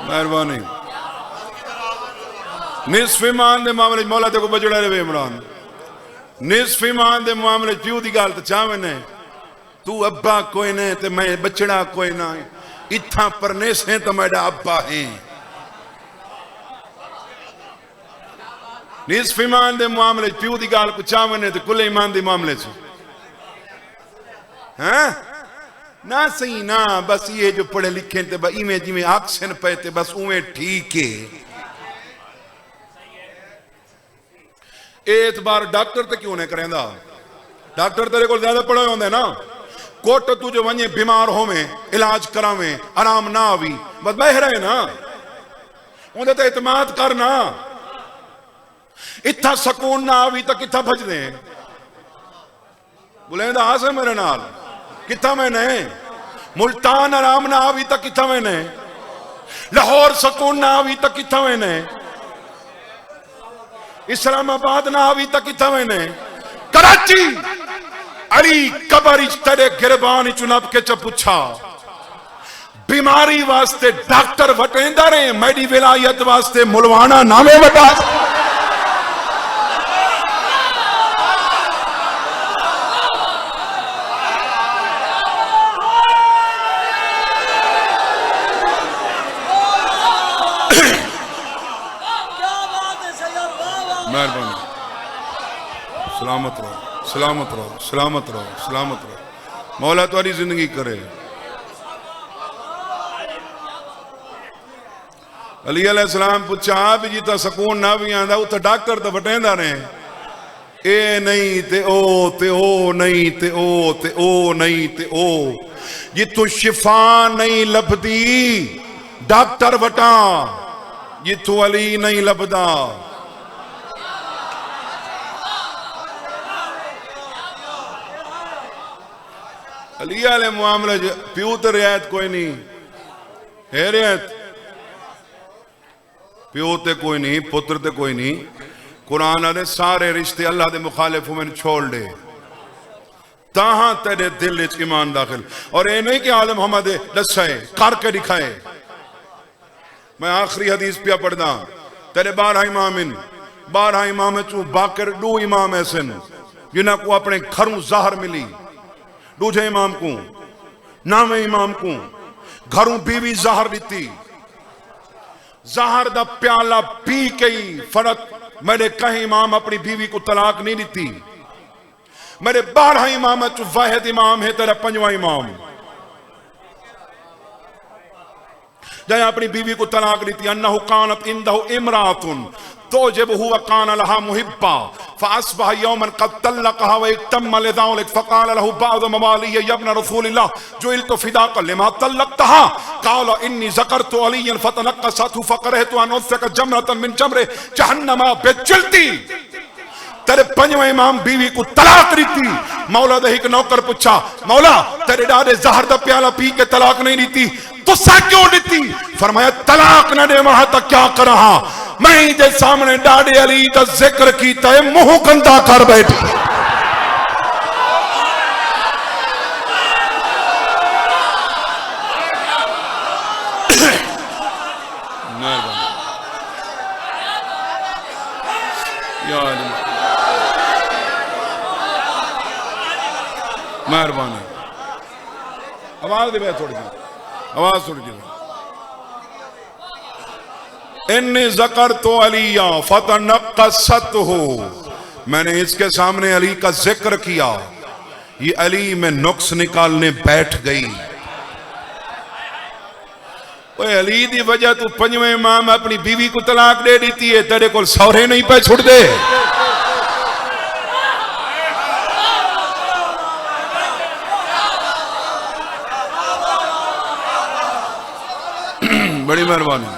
मेहरबानी निस्फ ईमान दे मामले मौला ते को बजड़ा रहे इमरान निस्फ ईमान दे मामले प्यू दी गल तो चावे ने तू अब्बा कोई ने ते मैं बचड़ा कोई ना इत्था परने से तो मेरा अब्बा है निस्फ ईमान दे मामले प्यू दी गल को चावे ने ते कुल ईमान दे मामले से हैं ना सही ना बस ये जो पढ़े लिखे थे इवें जिमें आक्सन पे थे बस उवें ठीक है एतबार डॉक्टर ते क्यों नहीं करेंदा? डॉक्टर तेरे को ज्यादा पढ़े होंगे ना। कोट तू जो वने बीमार होवे इलाज करावे आराम ना आवी बस बह रहे ना उन्हें तो इतमाद करना। इतना सकून ना आवी तो किथा भजदे बुलेंदा आसे मेरे नाल किथा मैंने मुल्तान आराम ना आवी तो किथा मैंने लाहौर सकून ना आवी तो किथा मैंने इस्लामाबाद ना आवी तो किथा मैंने कराची अली कबर तेरे गिरबान चुनाव के च पुछा बीमारी वास्ते डॉक्टर वटेंदा रहे मेरी विलायत वास्ते मुलवाना नामे वटा। मेहरबानी सलामत रहो सलामत रहो सलामत रहो सलामत रहो मौला तुम्हारी जिंदगी करे। अली अलैहिस्सलाम पूछा आप जी तो सकून ना भी आंदा उत डॉक्टर तो वटेंदा ने ए नहीं ते ओ नहीं ते ओ नहीं ते ओ जितों शिफा नहीं लभदी डॉक्टर वटा जितों अली नहीं लभदा। अली वाले मामले प्यू तो रियायत कोई नहीं है रियायत प्यो ते कोई नहीं पुत्र ते कोई नहीं। कुरान आदे सारे रिश्ते अल्लाह दे मुखालिफ मैंने छोड़ दे ताहां तेरे दिल च ईमान दाखिल। और ये नहीं कि आलम मोहम्मद दसाए करके दिखाए। मैं आखिरी हदीस पिया पढ़दा तेरे 12 इमाम इन 12 इमाम चू बाकर 2 इमाम ऐसे जिन्हें को अपने घरों ज़हर मिली दूजे इमाम को नामे इमाम को घरों बीवी ज़हर दी ज़हर दा प्याला पी कई फर्क मेरे कहीं इमाम अपनी बीवी को तलाक नहीं दी। मेरे 12 इमाम चु वाहिद इमाम है तेरा 5वां इमाम जय अपनी बीवी को तलाक दी अन्नहु कानत इंदहु इमरातुन तो जब हुआ कान लहा मुहिब्बा फ़अस्बह यौमन क़द तल्लक़हा व इक्तम्म लिज़ालिक फ़क़ाल लहु बअद मवालिय या इब्न रसूलिल्लाह जुइलतु फ़िदाका लिमा तल्लक़तहा क़ाल इन्नी ज़करतु अलिय्यन फ़तनक़्क़सतहु फ़करहतु अन उफ़्रिक़ जमरतन मिन जमरि जहन्नम बिजल्दी। तेरे 5वें इमाम बीवी को तलाक दी। मौला दे एक नौकर पूछा मौला तेरे डाडे ज़हर दा प्याला पी के तलाक नहीं दी तुसा क्यों दी? फरमाया तलाक न दे वहां तक क्या कर रहा मैं जे सामने डाडे अली का जिक्र कीता है मुंह गंदा कर बैठे। मेहरबानी आवाज दे थोड़ी सी आवाज थोड़ी सी इन्नी ज़कर तो अलिया फ़तनक़्क़सतहु मैंने इसके सामने अली का जिक्र किया ये अली में नुक्स निकालने बैठ गई। ओए अली दी वजह तू 5वें इमाम अपनी बीवी को तलाक दे दी है तेरे को सौरे नहीं पे छुड़ दे। बड़ी मेहरबानी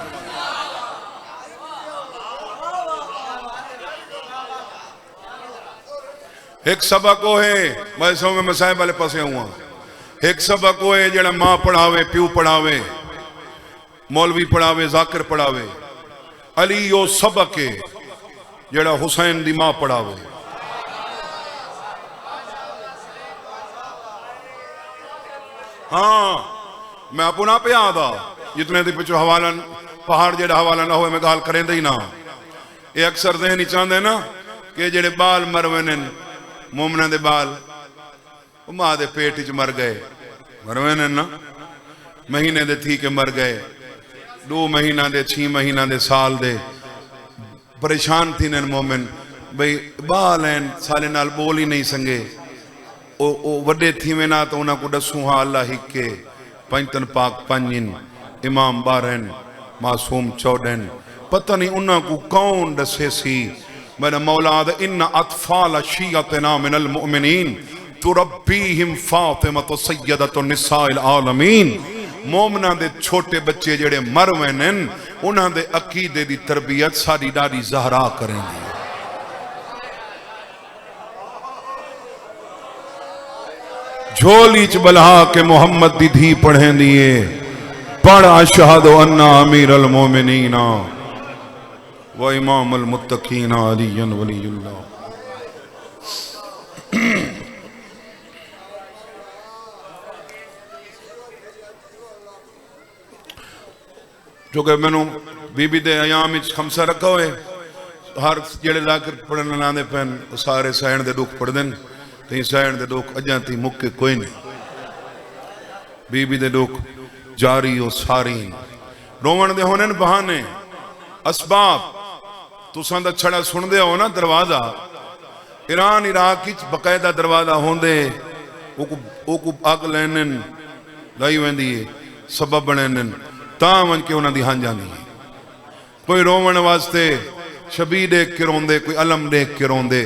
एक सबक वो है मैं सौ में मसाइब वाले पासे हुआ एक सबक वो है जड़ा मां पढ़ावे प्यू पढ़ावे मौलवी पढ़ावे जाकिर पढ़ावे अली यो सबक है जड़ा हुसैन दी मां पढ़ावे। हाँ मैं अपना पे आदा जितने दी पिछो हवाला पहाड़ जेड़ा हवाला ना हो मैं गाल करें ही ना ये अक्सर जहनी चाहते ना कि जेड़े बाल मरवे ने मोमना दे बाल मां दे पेट च मर गए मरवे ने ना महीने दे थी के मर गए 2 महीना दे 6 महीना दे साल दे परेशान थी ने मोमिन भाई बाल हैं साले नाल बोल ही नहीं संगे ओ वड्डे थी में ना तो उन्हें को दसू हाँ अल्लाह ही के पंजतन पाक 5 इमाम 12 मासूम 14 पता नहीं उन्हें को कौन दसे सी मेरा मौला द इन्ना अतफाल शियतना मिनल मुमिनीन तुरब्बीहिम फातिमा सय्यदतु निसाइल आलमीन। मोमना दे छोटे बच्चे जेड़े मर वैन उन्हां दे अकीदे दी तरबियत साडी डाडी ज़हरा करेंदी। झोली च बलहा के मोहम्मद दी धी पढ़ेंदी है, पढ़ अशहदु अन्ना अमीरुल मोमिनीना व इमामुल मुत्तकीना अलीयन वलीयुल्लाह। जो कि मैनू बीबी दे अयाम खमसा रखा हुए हर जेड़े लाकर पढ़ने लाने पैन सारे सहन दे दुख पढ़ते हैं। ते सहन दे दुख अजा ती मुक्के कोई नहीं। बीबी दे दुख जारी हो सारी रोवन दे होने बहाने असबाब। तुसां दा छड़ा सुनदे हो ना दरवाजा ईरान इराक बकायदा दरवाजा होंदे ओकू अग लैन लाई वेंदी है सबब बने तां वन के उन्हां दी हां जानी। कोई रोवन वास्ते शबी देख के रोंदे, कोई अलम देख के रोंदे।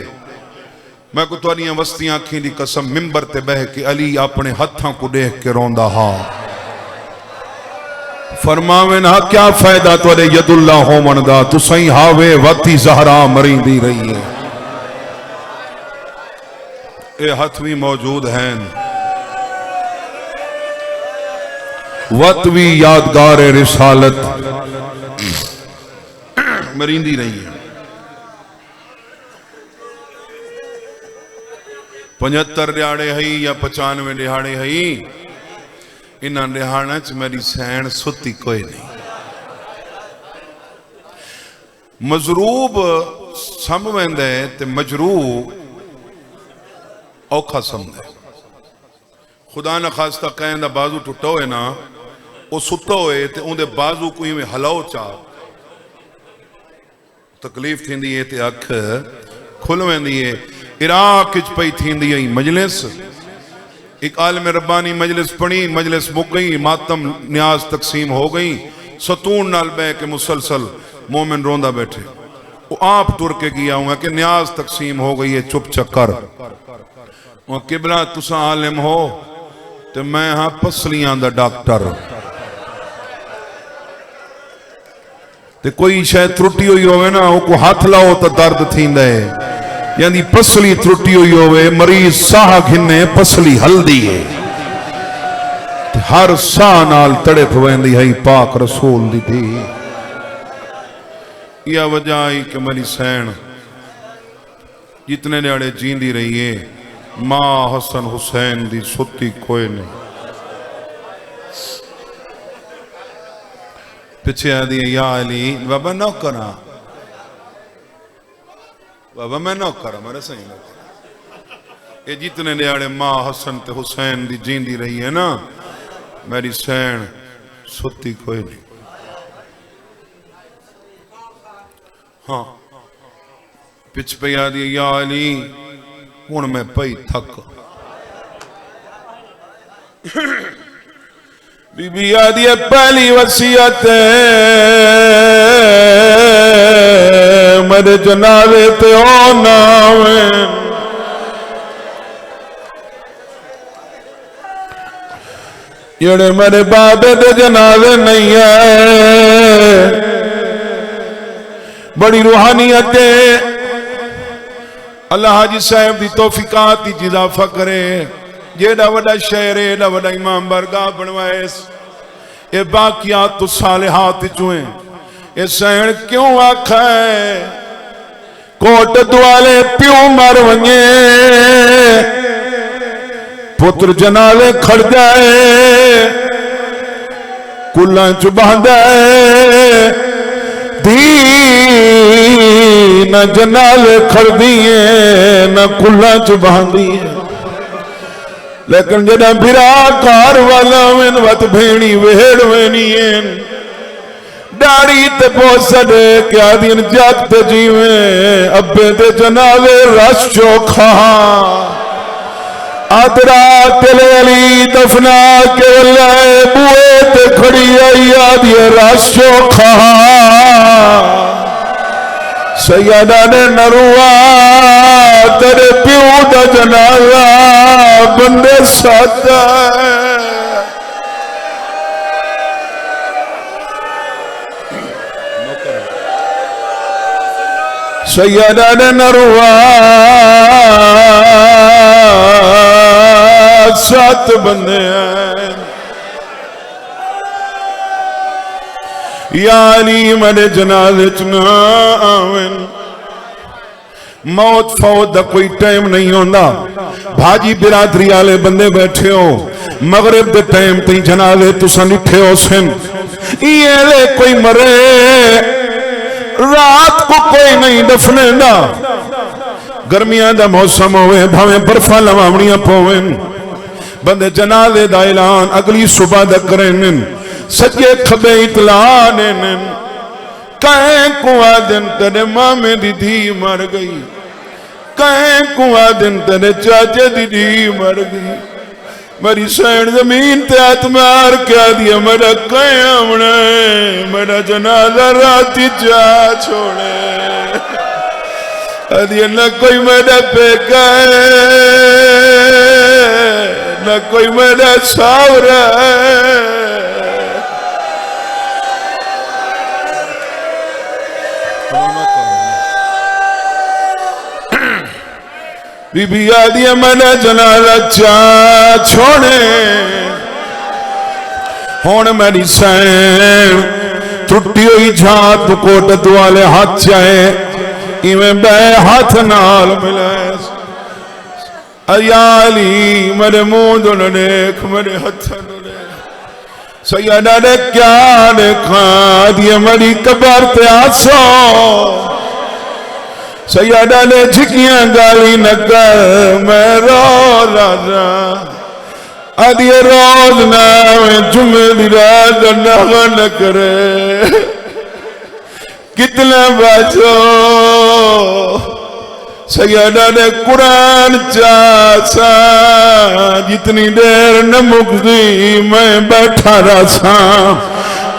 मैं को तुहाडियां वस्तियां अखीं दी कसम मिंबर ते बह के अली अपने हत्थां को देख के रोंदा हा। फरमावे ना क्या फायदा तुहाडे यदुल्ला होवन दा, तुसीं हावे वती ज़हरा मरींदी रही है। ये हथ भी मौजूद हैं, वत भी यादगार रिसालत मरींदी रही है। 75 दिहाड़े हई या 95 दिहाड़े हई, इन्हां दिहाड़ां च मेरी सैन सुती कोई नहीं। मजरूब सम वेंदे ते मजरूब औखा समझे। खुदा न खास्ता कैं दा बाजू टुटा होए ना, वो सुता होए ते उहदे बाजू को इवें हलाओ चा तकलीफ थींदी है ते अख खुल वेंदी है। इराक च पई थींदी आई मजलिस, एक आलम रब्बानी मजलिस पढ़ी, मजलिस मुक गई, मातम न्याज तकसीम हो गई। सतून नाल बह के मुसलसल मोमिन रोंदा बैठे। वो आप तुर के गया हुआ कि न्याज तकसीम हो गई है, चुप चक्कर। किबला तुसा आलिम हो ते मैं हाँ पसलियां दा डॉक्टर। ते कोई शायद त्रुटि हुई होवे ना, वो को हाथ लाओ तो दर्द थींदा है। यानी पसली त्रुटि हुई होवे, मरीज साह घिने पसली हल्दी है, हर साह नाल तड़प वेंदी है पाक रसूल दी थी। यह वजह आई कि मेरी सैन जितने न्याड़े जींदी रही है, मां हसन हुसैन दी सुती कोई नहीं। पिछे आदि या अली बाबा नौ करा, बाबा मैं नौ करा, मेरे सही नौ करा। ये जितने न्याड़े मां हसन ते हुसैन दी जींदी रही है ना, मेरी सैन सुती कोई नहीं। हाँ पिछ पे आदि या अली हुण मैं पई थक। बीबी आदि पहली वसीयत मेरे जनाजे ते ओ नावे, जेड़े मेरे बाबे दे जनाजे नहीं है। बड़ी रूहानियत अल्लाह हाजी साहब की तौफीकात की इजाफा करे। जेड़ा वड़ा शहर है, एडा वड़ा इमाम बरगाह बनवाए। ये बाकियात तो सालिहात चुए। ये सैन क्यों आखा है कोट दुआले प्यो मर वने, पुत्र जनाले खड़ जाए, कुल्ला च बहदा धी न जनाले खड़दी है न कुल्ला च बहदी है। लेकिन जदा बिरा कार वाला वेन वत भेणी वेड़ वेनी डाड़ी ते पोसड क्या दिन जगत जीवे। अब्बे ते जनाले रस चोखा आदरा तेले अली दफना के लाए बुए ते खड़ी आई आदि रस चोखा। सैयदा ने नरुआ तेरे प्यो का जनाजा बंदे सादा सैयदा ने नरुआ 7 बंदे हैं यानी मेरे जनाजे च ना आवन मौत फौत का कोई टाइम नहीं होता भाजी बिरादरी वाले बंदे बैठे हो मगरिब के टाइम ती जनाजे तुसा निठे हो सन ये कोई मरे रात को कोई नहीं दफनेंदा गर्मियां का मौसम होवे भावे बर्फा लवावनियां पवन बंदे जनाजे का ऐलान अगली सुबह तक करें सजे खबे इतला ने कहे कुआ दिन तेरे मामे दी धी मर गई कहे कुआ दिन तेरे चाचे दी धी मर गई मेरी सैन जमीन ते हाथ मार क्या दिया मेरा कयामना मेरा जनाजा राती जा छोड़े अदिया न कोई मेरा पेका है न कोई मेरा सावरा है बीबी आदिया मैंने जनाजा चा छोड़े हुण मेरी सैन टुटी हुई झात कोट दुआले हाथ चाहे इवें बे हाथ नाल मिले अयाली मेरे मुंह दो देख मेरे हाथ सैयदा ने क्या देखा दिया मेरी कबर ते आसो सैयदा ने झिकियां गाली न कर मैं रो राजा आदिया रोज ना जुमे दी रात न करे कितना बचो सैयदा ने कुरान चासा जितनी देर न मुक्ति मैं बैठा रहा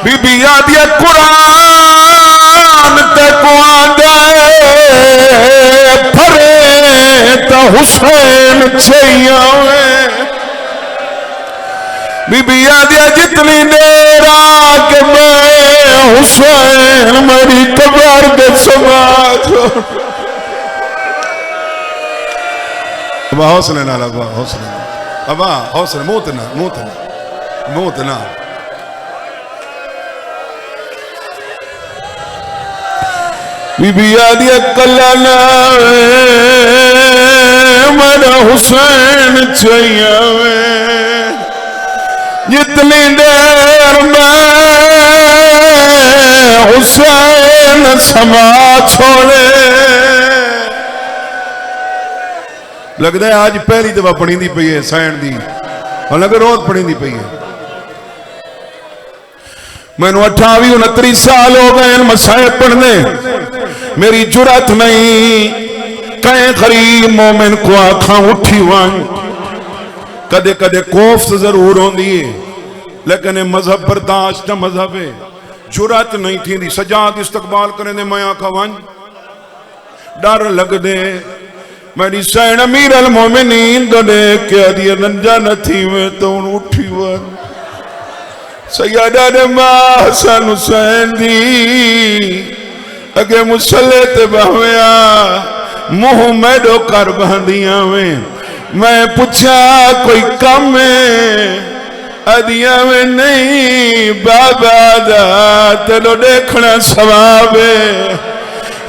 बीबी आदिया कुरान ते कुआंदा फरे तो हुसैन छैया बीबी आदिया जितनी देर आके मैं हुसैन मेरी कबर के समाज हौसले ना लगवा हौसले अबा हौसले मुंह ना बीबी आदिया कला ना मेरा हुसैन चाहिए जितनी देर में हुसैन समा छोड़े लगता है आज पहली दफा पढ़ी दी पई है सैन दी और लगे रोज पढ़ी दी पई है मैनू 28-29 साल हो गए मसाए पढ़ने मेरी जुरत नहीं कहीं गरीब मोमिन को आखा उठी वन कदे कदे कोफ्त जरूर होंदी है लेकिन मजहब बर्दाश्त मजहब है जुरत नहीं थी सजाद इस्तकबाल करें मैं आखा वन डर लग दे मेरी सैन अमीर अल मोमिनीन तो देख के दिया नंजा न थी मैं तो उठी वन सैयदा ने मां हसन हुसैन दी अगे मुसल्ले ते बहविया मुंह मैडो कर बहदिया मैं पूछा कोई कम है अदिया में नहीं बाबा दा तेरो देखना सवाब है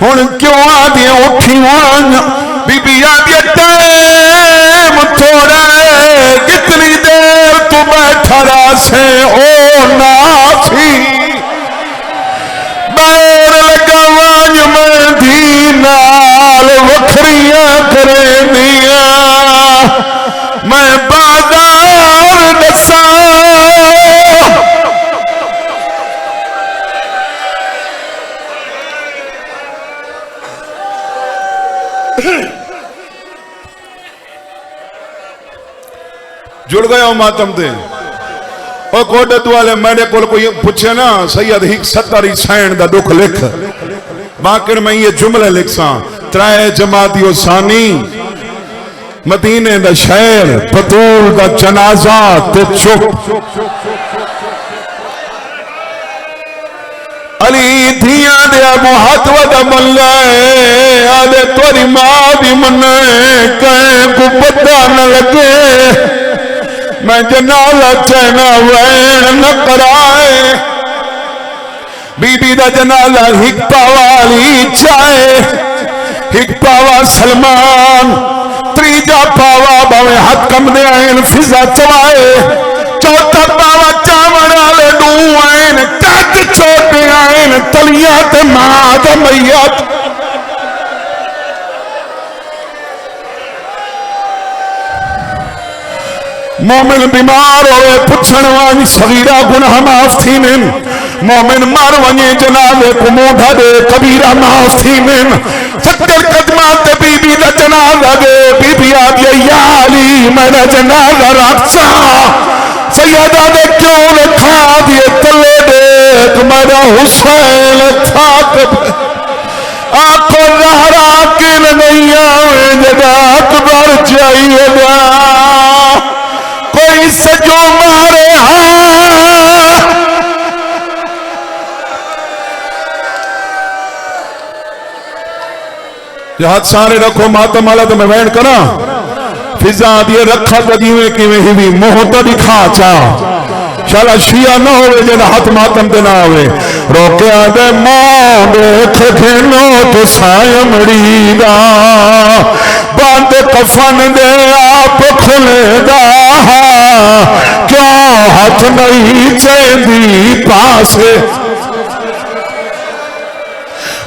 हुण क्यों आदिया उठी वन बीबी आदिया टाइम थोड़ा जितनी देर तू बैठा रहा से ओ ना थी बैर लगा वाज मैं धी नाल वखरियां करे दिया मैं बाजार दसा जुड़ गया मातम ते और कोट वाले मेरे को पूछे ना सैयद हिक 70 सैन का दुख लिख बाकिर मैं ये जुमले लिखसा त्रै जमातियो सानी मदीने दा शहर बतूल दा जनाजा ते चुप अली धिया दे मुहत वदा मल्ला आदे तोरी मां भी मने कहीं को पता न लगे मैं जनाजा चैना वैन न कराए बीबी दा जनाजा हिकपा वाली चाहे हिकपा वा सलमान त्रीजा पावा बावे हाथ कम दे आइन फिजा चवाए चौथा पावा चावड़ वाले डू आइन कद छोटे आइन तलिया ते मां दा मैयत मोमिन बीमार होए पुछण वाली सगीरा गुनाह माफ थी ने मोमिन मर वने जनाजे को मोढ़ा दे कबीरा माफ थी ने 70 कदमा ते बीबी दा जनाजा दे बीबी आ गई या अली मेरा जनाजा रखसा सैयदा दे क्यों रखा दिए तले देख मेरा हुसैन थाक आंखों लहरा के नहीं आवे जदा अकबर चाहिए कोई सजो मारे हाथ सारे रखो मातम वाला तो मैं वैन करा फिजा दिए रखा तो जीवे किवें ही भी मोह तो दिखा चा शाला शिया न होवे जेदा हाथ मातम ते ना होवे रोकया दे मोह देख खेनो तो सायमड़ी दा बंद कफन दे आप खुलेदा क्यों हाथ नहीं चेंदी पासे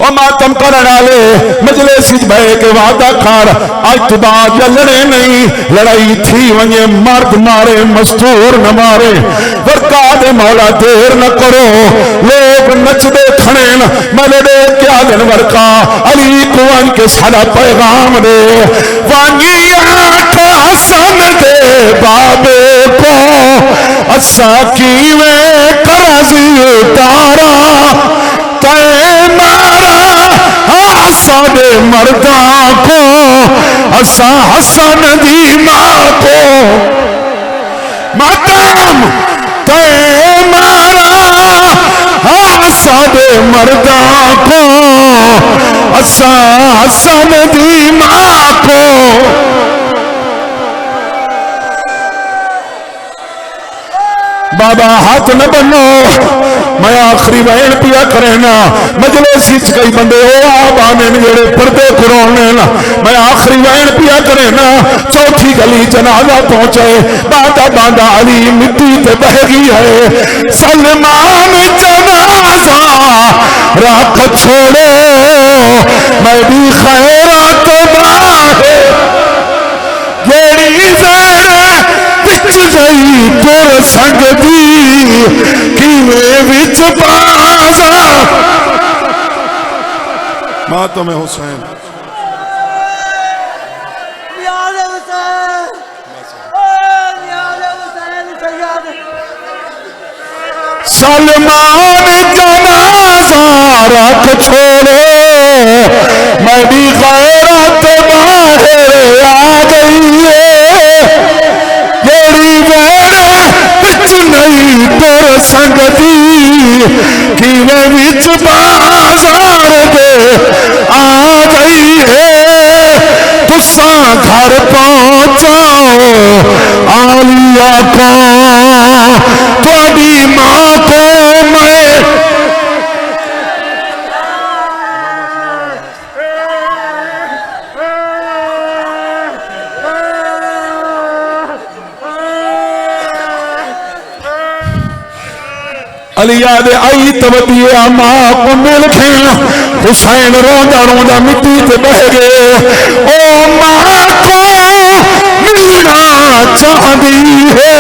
और मातम करने वाले मजलिस बह के वादा कर अज तो बाद लड़े नहीं लड़ाई थी वने मर्द मारे मस्तूर न मारे वरका दे मौला देर न करो लोग नचदे खड़े मलड़े क्या दिन वरका अली कुआन के सारा पैगाम दे वानी आठ हसन दे बाबे को असा कीवें करजी तारा साडे मर्दा को असा हसन दी मां को मातम ते मारा साडे मर्दा को असा हसन दी मां को बाबा हाथ न बनो मैं आखिरी वैन पिया करेना मजलिस कई बंदे आने जेड़े पर्दे कुराने मैं आखिरी वैन पिया करेना चौथी गली जनाजा पहुंचे बांदा बांदा अली मिट्टी पे बह गई है सलमान जनाजा रख छोड़ो मैं भी खैरात बाहे जेड़ी बिच गई तुर संगदी किवें विच बाजा मातम हुसैन सलमान जनाजा रख छोड़ो मैं भी गैरत बाहर आ गई है जेड़ी वेड़े बिच नहीं तुर संगती किवें विच बाजार दे आ गई है तुसा घर पहुंचाओ आलिया को थोड़ी मां को मैं अलिया दे आई तवदिया मां को मिल खेल हुसैन रोंदा रोंदा मिट्टी ते बह गए ओ मां को मिलना चाहती है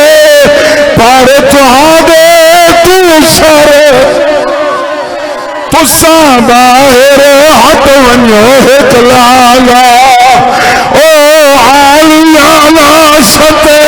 पर चाहदे तू सरे तुसा बाहर हट वञो हिक लाला ओ आलिया ला सते